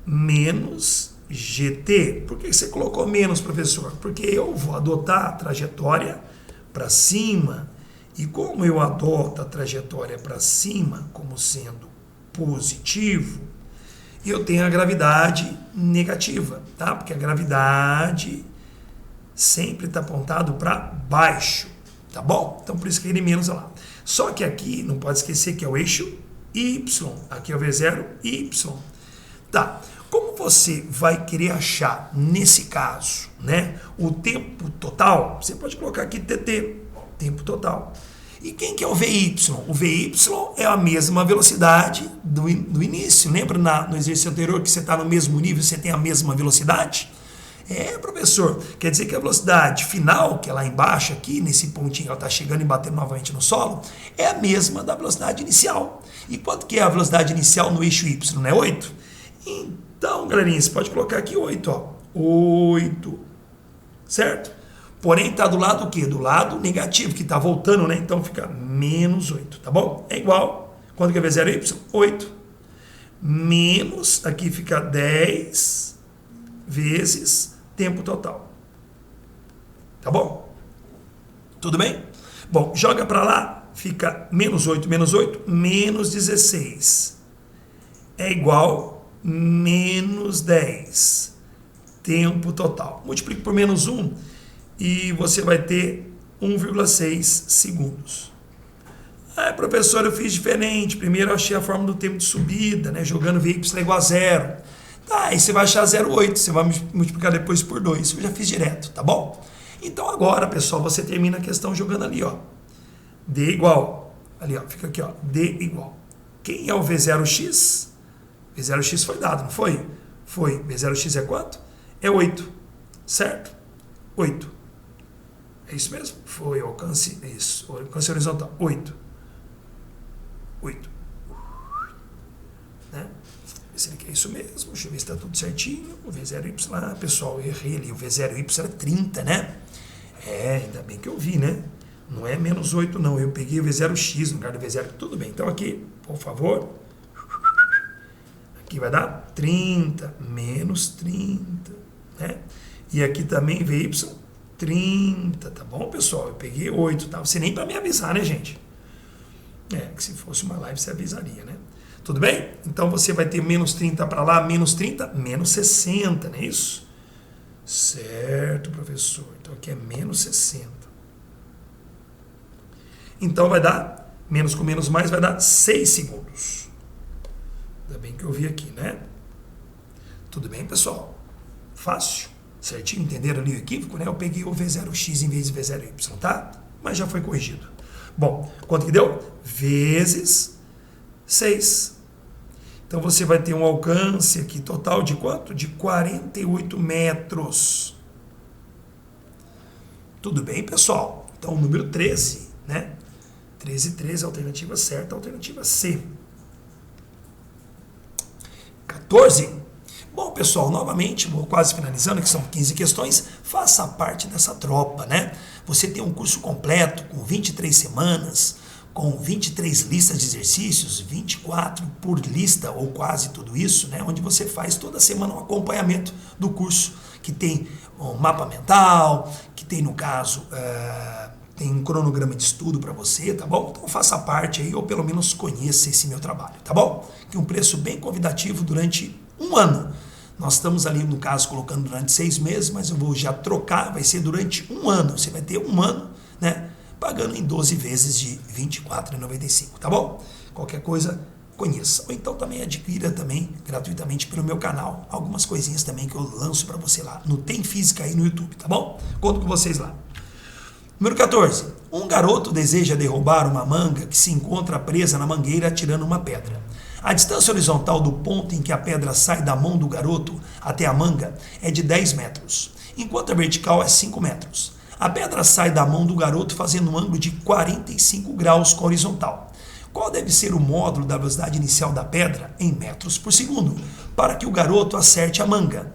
menos GT. Por que você colocou menos, professor? Porque eu vou adotar a trajetória para cima, e como eu adoto a trajetória para cima como sendo positivo, eu tenho a gravidade negativa, tá? Porque a gravidade sempre está apontado para baixo, tá bom? Então por isso que ele menos é lá. Só que aqui não pode esquecer que é o eixo Y, aqui é o V0 Y. Tá, como você vai querer achar, nesse caso, né, o tempo total, você pode colocar aqui TT, tempo total. E quem que é o VY? O VY é a mesma velocidade do início. Lembra no exercício anterior que você está no mesmo nível, você tem a mesma velocidade? É, professor, quer dizer que a velocidade final, que é lá embaixo aqui, nesse pontinho, ela está chegando e batendo novamente no solo, é a mesma da velocidade inicial. E quanto que é a velocidade inicial no eixo Y? Não é 8? Então, galerinha, você pode colocar aqui 8, ó. 8, certo? Porém, está do lado o quê? Do lado negativo, que está voltando, né? Então fica menos 8, tá bom? É igual. Quanto que é V0y? 8. Menos, aqui fica 10 vezes tempo total. Tá bom? Tudo bem? Bom, joga para lá, fica menos 8, menos 16. É igual menos 10. Tempo total. Multiplique por menos 1. E você vai ter 1,6 segundos. Ah, professor, eu fiz diferente. Primeiro eu achei a fórmula do tempo de subida, né? Jogando Vy igual a 0. Tá, aí você vai achar 0,8. Você vai multiplicar depois por 2. Eu já fiz direto, tá bom? Então agora, pessoal, você termina a questão jogando ali, ó. D igual. Ali, ó. Fica aqui, ó. D igual. Quem é o V0x? V0x foi dado, não foi? Foi. V0x é quanto? É 8. Certo? 8. É isso mesmo? Foi o alcance, isso, o alcance horizontal, 8. 8. Né? Será que é isso mesmo? Deixa eu ver se está tudo certinho. O V0Y lá, pessoal, eu errei ali, o V0Y era 30, né? É, ainda bem que eu vi, né? Não é menos 8, não, eu peguei o V0x no lugar do V0, tudo bem. Então aqui, por favor, aqui vai dar 30, menos 30, né? E aqui também VY 30, tá bom, pessoal? Eu peguei 8, tá? Você nem para me avisar, né, gente? É, que se fosse uma live você avisaria, né? Tudo bem? Então você vai ter menos 30 para lá, menos 30, menos 60, não é isso? Certo, professor. Então aqui é menos 60. Então vai dar, menos com menos mais, vai dar 6 segundos. Ainda bem que eu vi aqui, né? Tudo bem, pessoal? Fácil. Certinho? Entenderam ali o equívoco, né? Eu peguei o V0x em vez de V0y, tá? Mas já foi corrigido. Bom, quanto que deu? Vezes 6. Então você vai ter um alcance aqui total de quanto? De 48 metros. Tudo bem, pessoal? Então, o número 13, né? 13, alternativa certa, alternativa C. 14. Bom, pessoal, novamente, vou quase finalizando, que são 15 questões, faça parte dessa tropa, né? Você tem um curso completo, com 23 semanas, com 23 listas de exercícios, 24 por lista, ou quase tudo isso, né? Onde você faz toda semana um acompanhamento do curso, que tem um mapa mental, que tem, no caso, tem um cronograma de estudo para você, tá bom? Então faça parte aí, ou pelo menos conheça esse meu trabalho, tá bom? Que um preço bem convidativo durante um ano. Nós estamos ali, no caso, colocando durante 6 meses, mas eu vou já trocar, vai ser durante um ano. Você vai ter um ano, né? Pagando em 12 vezes de R$ 24,95, tá bom? Qualquer coisa, conheça. Ou então também adquira também, gratuitamente, pelo meu canal, algumas coisinhas também que eu lanço para você lá. No Tem Física aí no YouTube, tá bom? Conto com vocês lá. Número 14. Um garoto deseja derrubar uma manga que se encontra presa na mangueira atirando uma pedra. A distância horizontal do ponto em que a pedra sai da mão do garoto até a manga é de 10 metros, enquanto a vertical é 5 metros. A pedra sai da mão do garoto fazendo um ângulo de 45 graus com a horizontal. Qual deve ser o módulo da velocidade inicial da pedra em metros por segundo para que o garoto acerte a manga?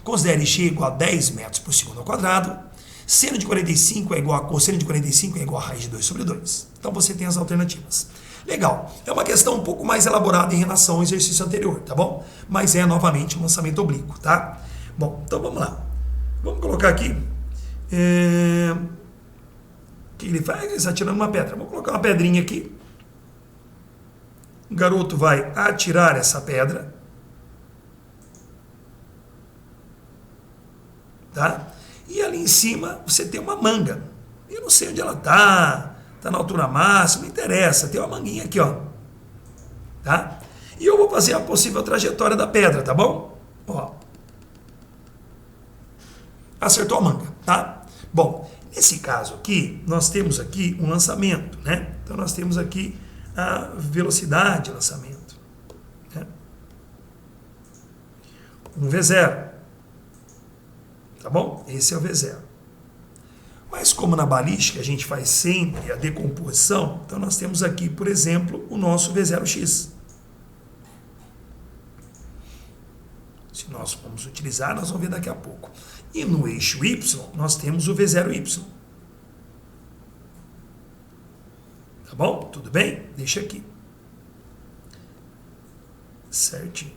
Considere x igual a 10 metros por segundo ao quadrado. Seno de 45 é igual a cosseno de 45 é igual a raiz de 2 sobre 2. Então você tem as alternativas. Legal. É uma questão um pouco mais elaborada em relação ao exercício anterior, tá bom? Mas é novamente um lançamento oblíquo, tá? Bom, então vamos lá. Vamos colocar aqui. O que ele faz? Ele está atirando uma pedra. Vamos colocar uma pedrinha aqui. O garoto vai atirar essa pedra. Tá? E ali em cima você tem uma manga. Eu não sei onde ela está. Está na altura máxima, não interessa. Tem uma manguinha aqui, ó. Tá? E eu vou fazer a possível trajetória da pedra, tá bom? Ó. Acertou a manga, tá? Bom, nesse caso aqui, nós temos aqui um lançamento, né? Então nós temos aqui a velocidade de lançamento, né? Um V0. Tá bom? Esse é o V0. Mas como na balística a gente faz sempre a decomposição, então nós temos aqui, por exemplo, o nosso V0x. Se nós formos utilizar, nós vamos ver daqui a pouco. E no eixo Y, nós temos o V0y. Tá bom? Tudo bem? Deixa aqui. Certinho.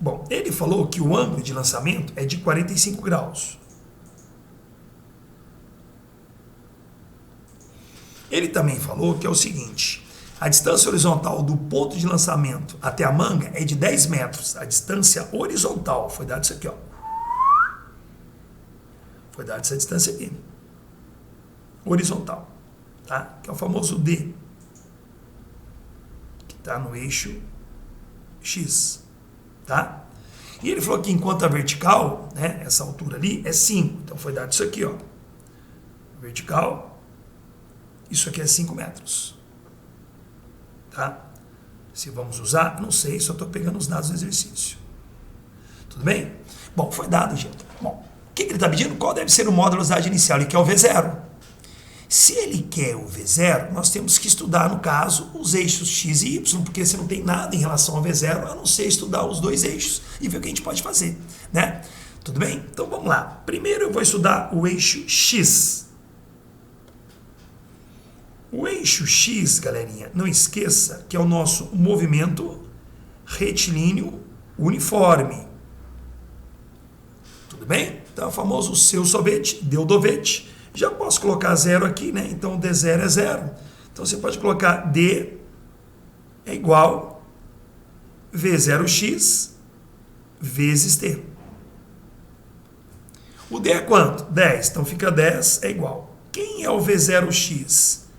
Bom, ele falou que o ângulo de lançamento é de 45 graus. Ele também falou que é o seguinte: a distância horizontal do ponto de lançamento até a manga é de 10 metros. A distância horizontal, foi dado isso aqui, ó. Foi dado essa distância aqui. Horizontal, tá? Que é o famoso D, que está no eixo X, tá? E ele falou que enquanto a vertical, né, essa altura ali, é 5. Então foi dado isso aqui, ó. Vertical. Isso aqui é 5 metros. Tá? Se vamos usar, não sei, só estou pegando os dados do exercício. Tudo bem? Bom, foi dado, gente. Bom, o que ele está pedindo? Qual deve ser o módulo da velocidade inicial? Ele quer o V0. Se ele quer o V0, nós temos que estudar, no caso, os eixos X e Y, porque você não tem nada em relação ao V0, a não ser estudar os dois eixos e ver o que a gente pode fazer, né? Tudo bem? Então vamos lá. Primeiro eu vou estudar o eixo X. O eixo X, galerinha, não esqueça que é o nosso movimento retilíneo uniforme. Tudo bem? Então é o famoso seu sorvete, deu dovete. Já posso colocar 0 aqui, né? Então D0 é 0. Então você pode colocar D é igual V0x vezes T. O D é quanto? 10. Então fica 10 é igual. Quem é o V0x?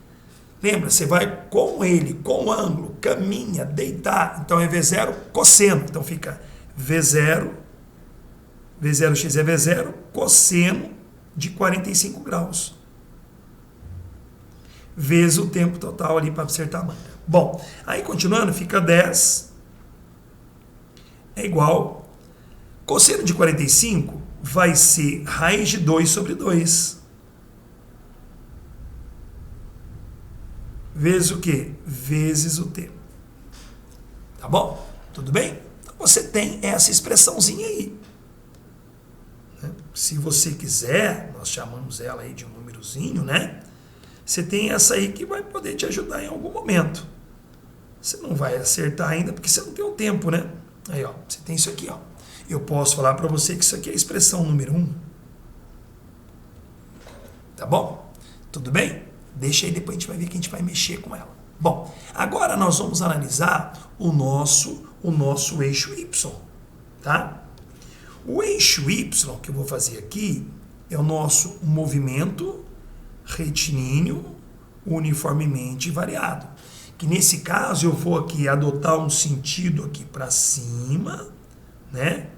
Lembra, você vai com ele, com o ângulo, caminha, deitar. Então é V0 cosseno. Então fica V0, V0x é V0, cosseno de 45 graus. Vezes o tempo total ali para acertar a manga. Bom, aí continuando, fica 10 é igual. Cosseno de 45 vai ser raiz de 2 sobre 2. Vezes o quê? Vezes o tempo. Tá bom? Tudo bem? Então você tem essa expressãozinha aí. Se você quiser, nós chamamos ela aí de um númerozinho, né? Você tem essa aí que vai poder te ajudar em algum momento. Você não vai acertar ainda porque você não tem o tempo, né? Aí, ó, você tem isso aqui, ó. Eu posso falar para você que isso aqui é a expressão número 1. Tá bom? Tudo bem? Deixa aí, depois a gente vai ver que a gente vai mexer com ela. Bom, agora nós vamos analisar o nosso eixo Y, tá? O eixo Y que eu vou fazer aqui é o nosso movimento retilíneo uniformemente variado. Que nesse caso eu vou aqui adotar um sentido aqui para cima, né?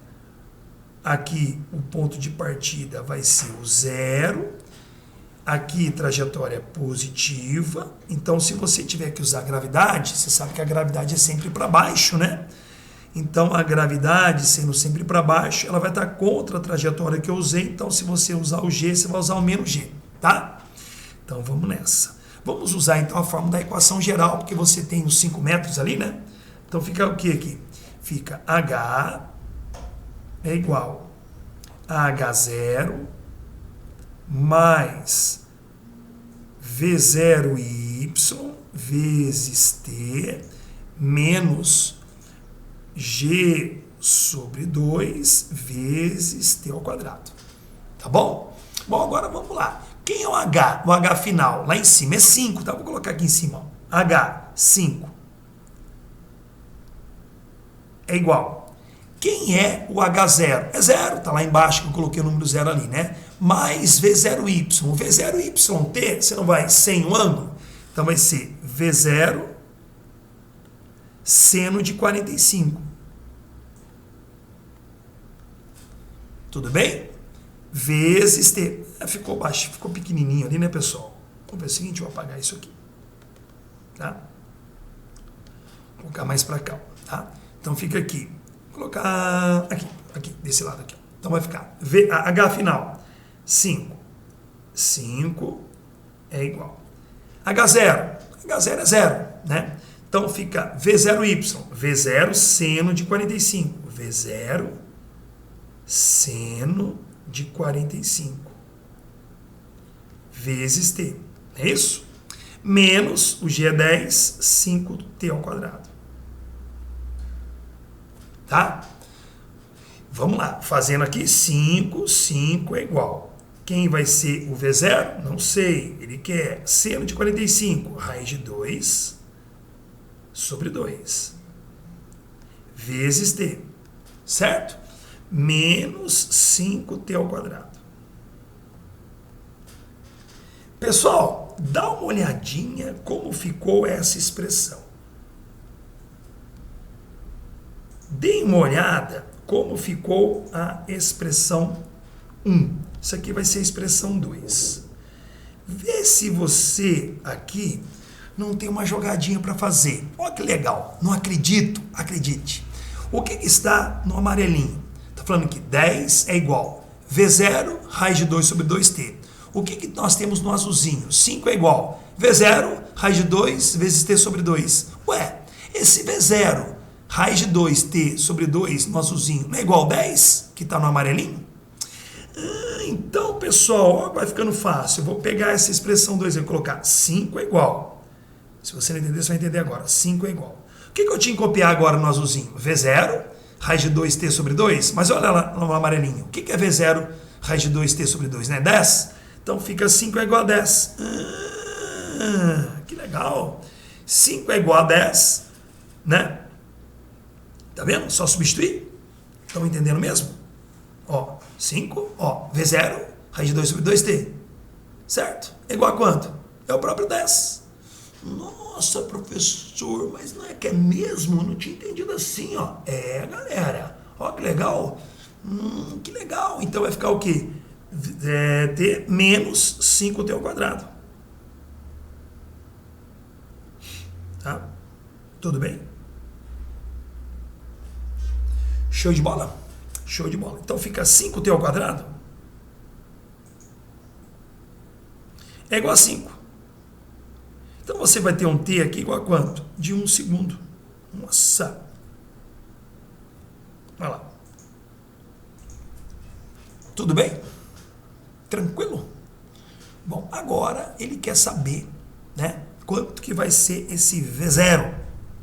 Aqui o ponto de partida vai ser o 0. Aqui, trajetória positiva. Então, se você tiver que usar gravidade, você sabe que a gravidade é sempre para baixo, né? Então, a gravidade, sendo sempre para baixo, ela vai estar contra a trajetória que eu usei. Então, se você usar o G, você vai usar o menos G, tá? Então, vamos nessa. Vamos usar, então, a fórmula da equação geral, porque você tem os 5 metros ali, né? Então, fica o que aqui? Fica H é igual a H0 mais V0y vezes T menos G sobre 2 vezes T ao quadrado. Tá bom? Bom, agora vamos lá. Quem é o H? O H final lá em cima é 5, tá? Vou colocar aqui em cima. Ó. H, 5. É igual. Quem é o H0? É 0, tá lá embaixo que eu coloquei o número 0 ali, né? Mais V0y. O V0YT, você não vai sem o ângulo? Então vai ser V0 seno de 45. Tudo bem? Vezes T. Ficou baixo, ficou pequenininho ali, né, pessoal? Vamos ver o seguinte, eu vou apagar isso aqui. Tá? Vou colocar mais para cá, tá? Então fica aqui. Vou colocar aqui, desse lado aqui. Então vai ficar H final, 5. 5 é igual. H0 é 0, né? Então fica V0y, V0 seno de 45. V0 seno de 45 vezes T. É isso? Menos o G é 10, 5T ao quadrado. Tá? Vamos lá. Fazendo aqui 5 é igual. Quem vai ser o V0? Não sei. Ele quer seno de 45, raiz de 2 sobre 2 vezes T. Certo? Menos 5T ao quadrado. Pessoal, dá uma olhadinha como ficou essa expressão. Deem uma olhada como ficou a expressão 1. Isso aqui vai ser a expressão 2. Vê se você aqui não tem uma jogadinha para fazer. Olha que legal. Não acredito? Acredite. O que está no amarelinho? Está falando que 10 é igual V0, raiz de 2 sobre 2T. O que nós temos no azulzinho? 5 é igual V0, raiz de 2 vezes T sobre 2. Ué, esse V0, raiz de 2T sobre 2 no azulzinho, não é igual a 10, que está no amarelinho? Então, pessoal, ó, vai ficando fácil. Eu vou pegar essa expressão 2 e colocar 5 é igual. Se você não entender, você vai entender agora. 5 é igual. O que eu tinha que copiar agora no azulzinho? V0, raiz de 2T sobre 2. Mas olha lá no amarelinho. O que é V0, raiz de 2T sobre 2? Né? 10? Então fica 5 é igual a 10. Que legal. 5 é igual a 10, né? Tá vendo? Só substituir. Estão entendendo mesmo? Ó, 5, ó, V0, raiz de 2 sobre 2T. Certo? É igual a quanto? É o próprio 10. Nossa, professor, mas não é que é mesmo? Eu não tinha entendido assim, ó. É, galera. Ó, que legal. Que legal. Então vai ficar o quê? T menos 5T ao quadrado. Tá? Tudo bem? Show de bola? Show de bola. Então fica 5T ao quadrado é igual a 5. Então você vai ter um T aqui igual a quanto? De 1 segundo. Nossa! Olha lá. Tudo bem? Tranquilo? Bom, agora ele quer saber, né, quanto que vai ser esse V0.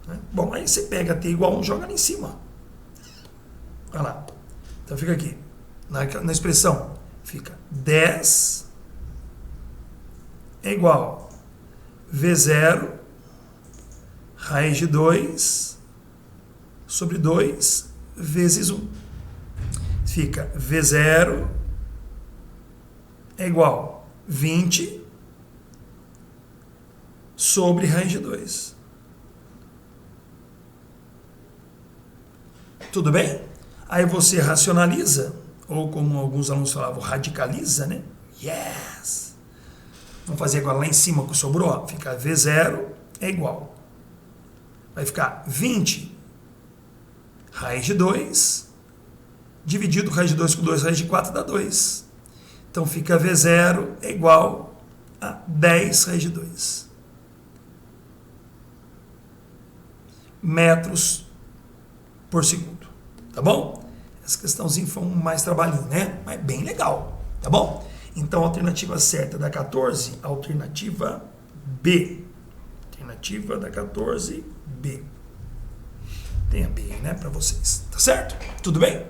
Né? Bom, aí você pega T igual a 1 e joga lá em cima. Olha lá. Então fica aqui. Na expressão, fica 10 é igual a V0 raiz de 2 sobre 2 vezes 1. Fica V0 é igual a 20 sobre raiz de 2. Tudo bem? Aí você racionaliza, ou como alguns alunos falavam, radicaliza, né? Yes! Vamos fazer agora lá em cima o que sobrou, ó. Fica V0 é igual. Vai ficar 20 raiz de 2, dividido raiz de 2 com 2 raiz de 4 dá 2. Então fica V0 é igual a 10 raiz de 2 metros por segundo. Tá bom? Essa questãozinha foi um mais trabalhinho, né? Mas bem legal. Tá bom? Então a alternativa certa da 14, alternativa B. Alternativa da 14, B. Tem a B aí, né, para vocês. Tá certo? Tudo bem?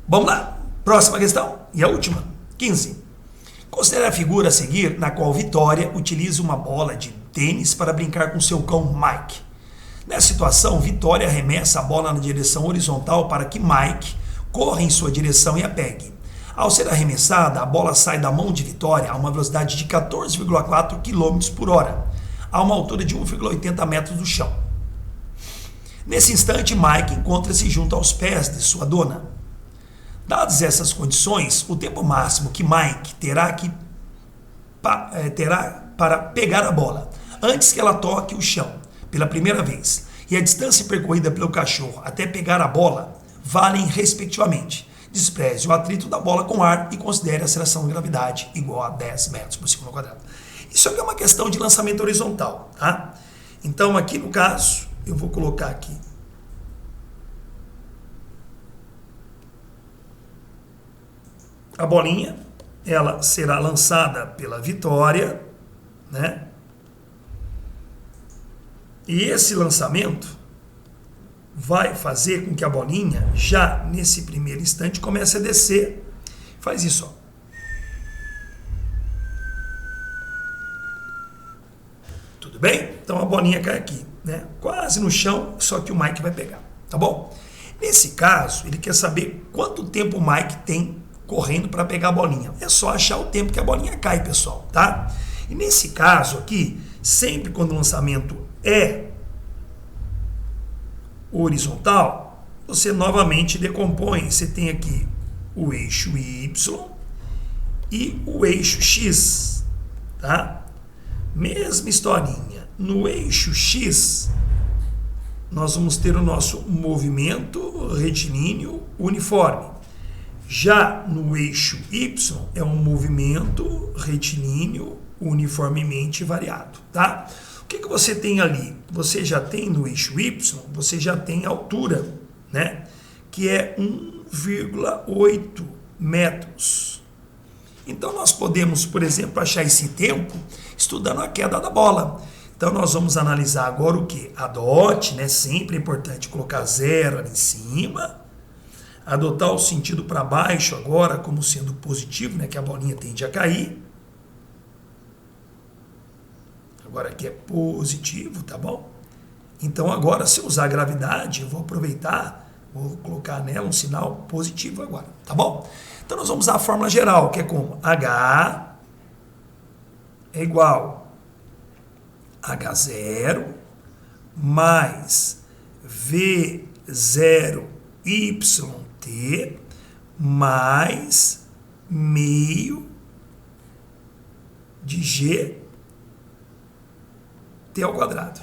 Vamos lá. Próxima questão. E a última. 15. Considere a figura a seguir na qual Vitória utiliza uma bola de tênis para brincar com seu cão Mike. Nessa situação, Vitória arremessa a bola na direção horizontal para que Mike corra em sua direção e a pegue. Ao ser arremessada, a bola sai da mão de Vitória a uma velocidade de 14,4 km por hora, a uma altura de 1,80 metros do chão. Nesse instante, Mike encontra-se junto aos pés de sua dona. Dadas essas condições, o tempo máximo que Mike terá para pegar a bola antes que ela toque o chão pela primeira vez e a distância percorrida pelo cachorro até pegar a bola valem respectivamente. Despreze o atrito da bola com ar e considere a aceleração de gravidade igual a 10 metros por segundo ao quadrado. Isso aqui é uma questão de lançamento horizontal, tá? Então aqui no caso, eu vou colocar aqui a bolinha, ela será lançada pela Vitória, né? E esse lançamento vai fazer com que a bolinha, já nesse primeiro instante, comece a descer. Faz isso, ó. Tudo bem? Então a bolinha cai aqui, né? Quase no chão, só que o Mike vai pegar, tá bom? Nesse caso, ele quer saber quanto tempo o Mike tem correndo para pegar a bolinha. É só achar o tempo que a bolinha cai, pessoal, tá? E nesse caso aqui, sempre quando o lançamento é horizontal, você novamente decompõe. Você tem aqui o eixo Y e o eixo X, tá? Mesma historinha. No eixo X, nós vamos ter o nosso movimento retilíneo uniforme. Já no eixo Y, é um movimento retilíneo uniformemente variado, tá? O que você tem ali? Você já tem no eixo Y, você já tem altura, né? Que é 1,8 metros. Então nós podemos, por exemplo, achar esse tempo estudando a queda da bola. Então nós vamos analisar agora o que? A DOT, né? Sempre é importante colocar 0 ali em cima. Adotar o sentido para baixo agora como sendo positivo, né? Que a bolinha tende a cair. Agora aqui é positivo, tá bom? Então agora, se eu usar a gravidade, eu vou aproveitar, vou colocar nela um sinal positivo agora, tá bom? Então nós vamos usar a fórmula geral, que é como? H é igual a H0 mais V0YT mais meio de G T ao quadrado.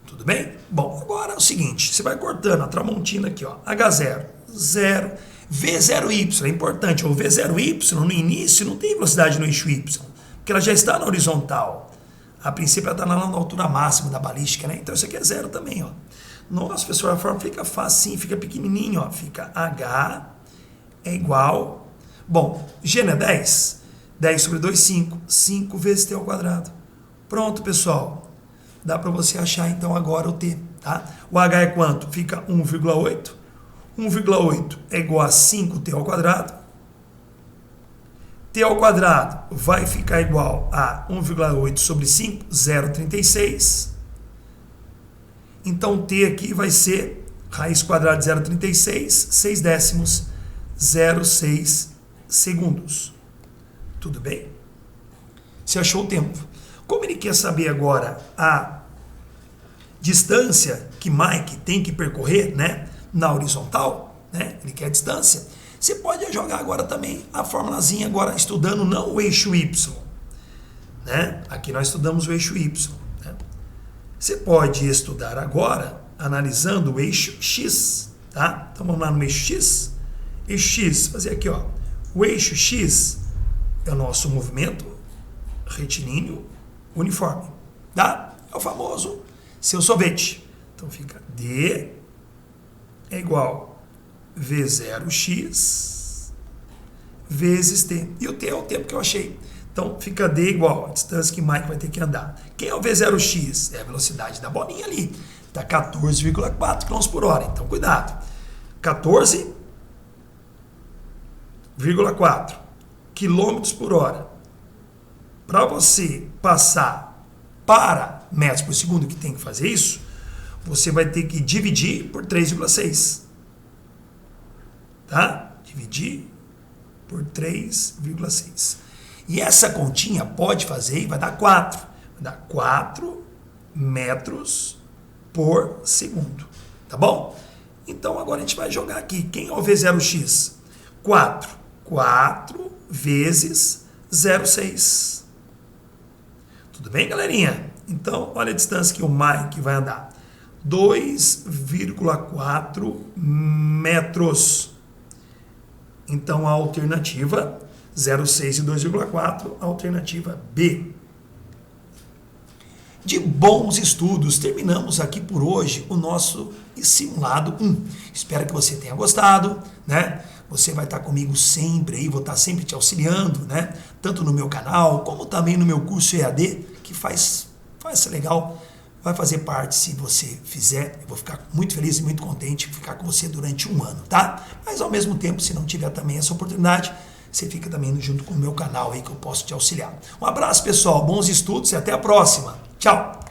Tudo bem? Bom, agora é o seguinte, você vai cortando a tramontina aqui, ó, H0, 0, V0Y, é importante, o V0Y no início não tem velocidade no eixo Y, porque ela já está na horizontal. A princípio ela está na altura máxima da balística, né? Então isso aqui é 0 também, ó. Nossa, pessoal, a forma fica fácil, fica pequenininho, ó, fica H é igual, bom, G não é 10? 10 sobre 2, 5, 5 vezes T ao quadrado. Pronto, pessoal. Dá para você achar, então, agora o T, tá? O H é quanto? Fica 1,8. 1,8 é igual a 5T ao quadrado. T ao quadrado vai ficar igual a 1,8 sobre 5, 0,36. Então, T aqui vai ser raiz quadrada de 0,36, 6 décimos, 0,6 segundos. Tudo bem? Você achou o tempo. Como ele quer saber agora a distância que Mike tem que percorrer, né, na horizontal, né, ele quer a distância, Você pode jogar agora também a formulazinha, agora estudando não o eixo Y, né? Aqui nós estudamos o eixo Y, né? Você pode estudar agora analisando o eixo X, tá? Então vamos lá no eixo X. Eixo X, fazer aqui, ó. O eixo X é o nosso movimento retilíneo uniforme, tá? É o famoso seu sorvete. Então fica D é igual V0x vezes T. E o T é o tempo que eu achei. Então fica D igual a distância que Mike vai ter que andar. Quem é o V0x? É a velocidade da bolinha ali. Está 14,4 km por hora. Então cuidado. 14,4 km por hora. Para você passar para metros por segundo, que tem que fazer isso, você vai ter que dividir por 3,6. Tá? Dividir por 3,6. E essa continha pode fazer e vai dar 4. Vai dar 4 metros por segundo. Tá bom? Então agora a gente vai jogar aqui. Quem é o V0x? 4. 4 vezes 0,6. Tudo bem, galerinha? Então, olha a distância que o Mike vai andar. 2,4 metros. Então, a alternativa 0,6 e 2,4, alternativa B. De bons estudos, terminamos aqui por hoje o nosso simulado 1. Espero que você tenha gostado, né? Você vai estar comigo sempre aí, vou estar sempre te auxiliando, né? Tanto no meu canal, como também no meu curso EAD, que faz legal, vai fazer parte se você fizer. Eu vou ficar muito feliz e muito contente de ficar com você durante um ano, tá? Mas ao mesmo tempo, se não tiver também essa oportunidade, você fica também junto com o meu canal aí que eu posso te auxiliar. Um abraço, pessoal, bons estudos e até a próxima. Tchau!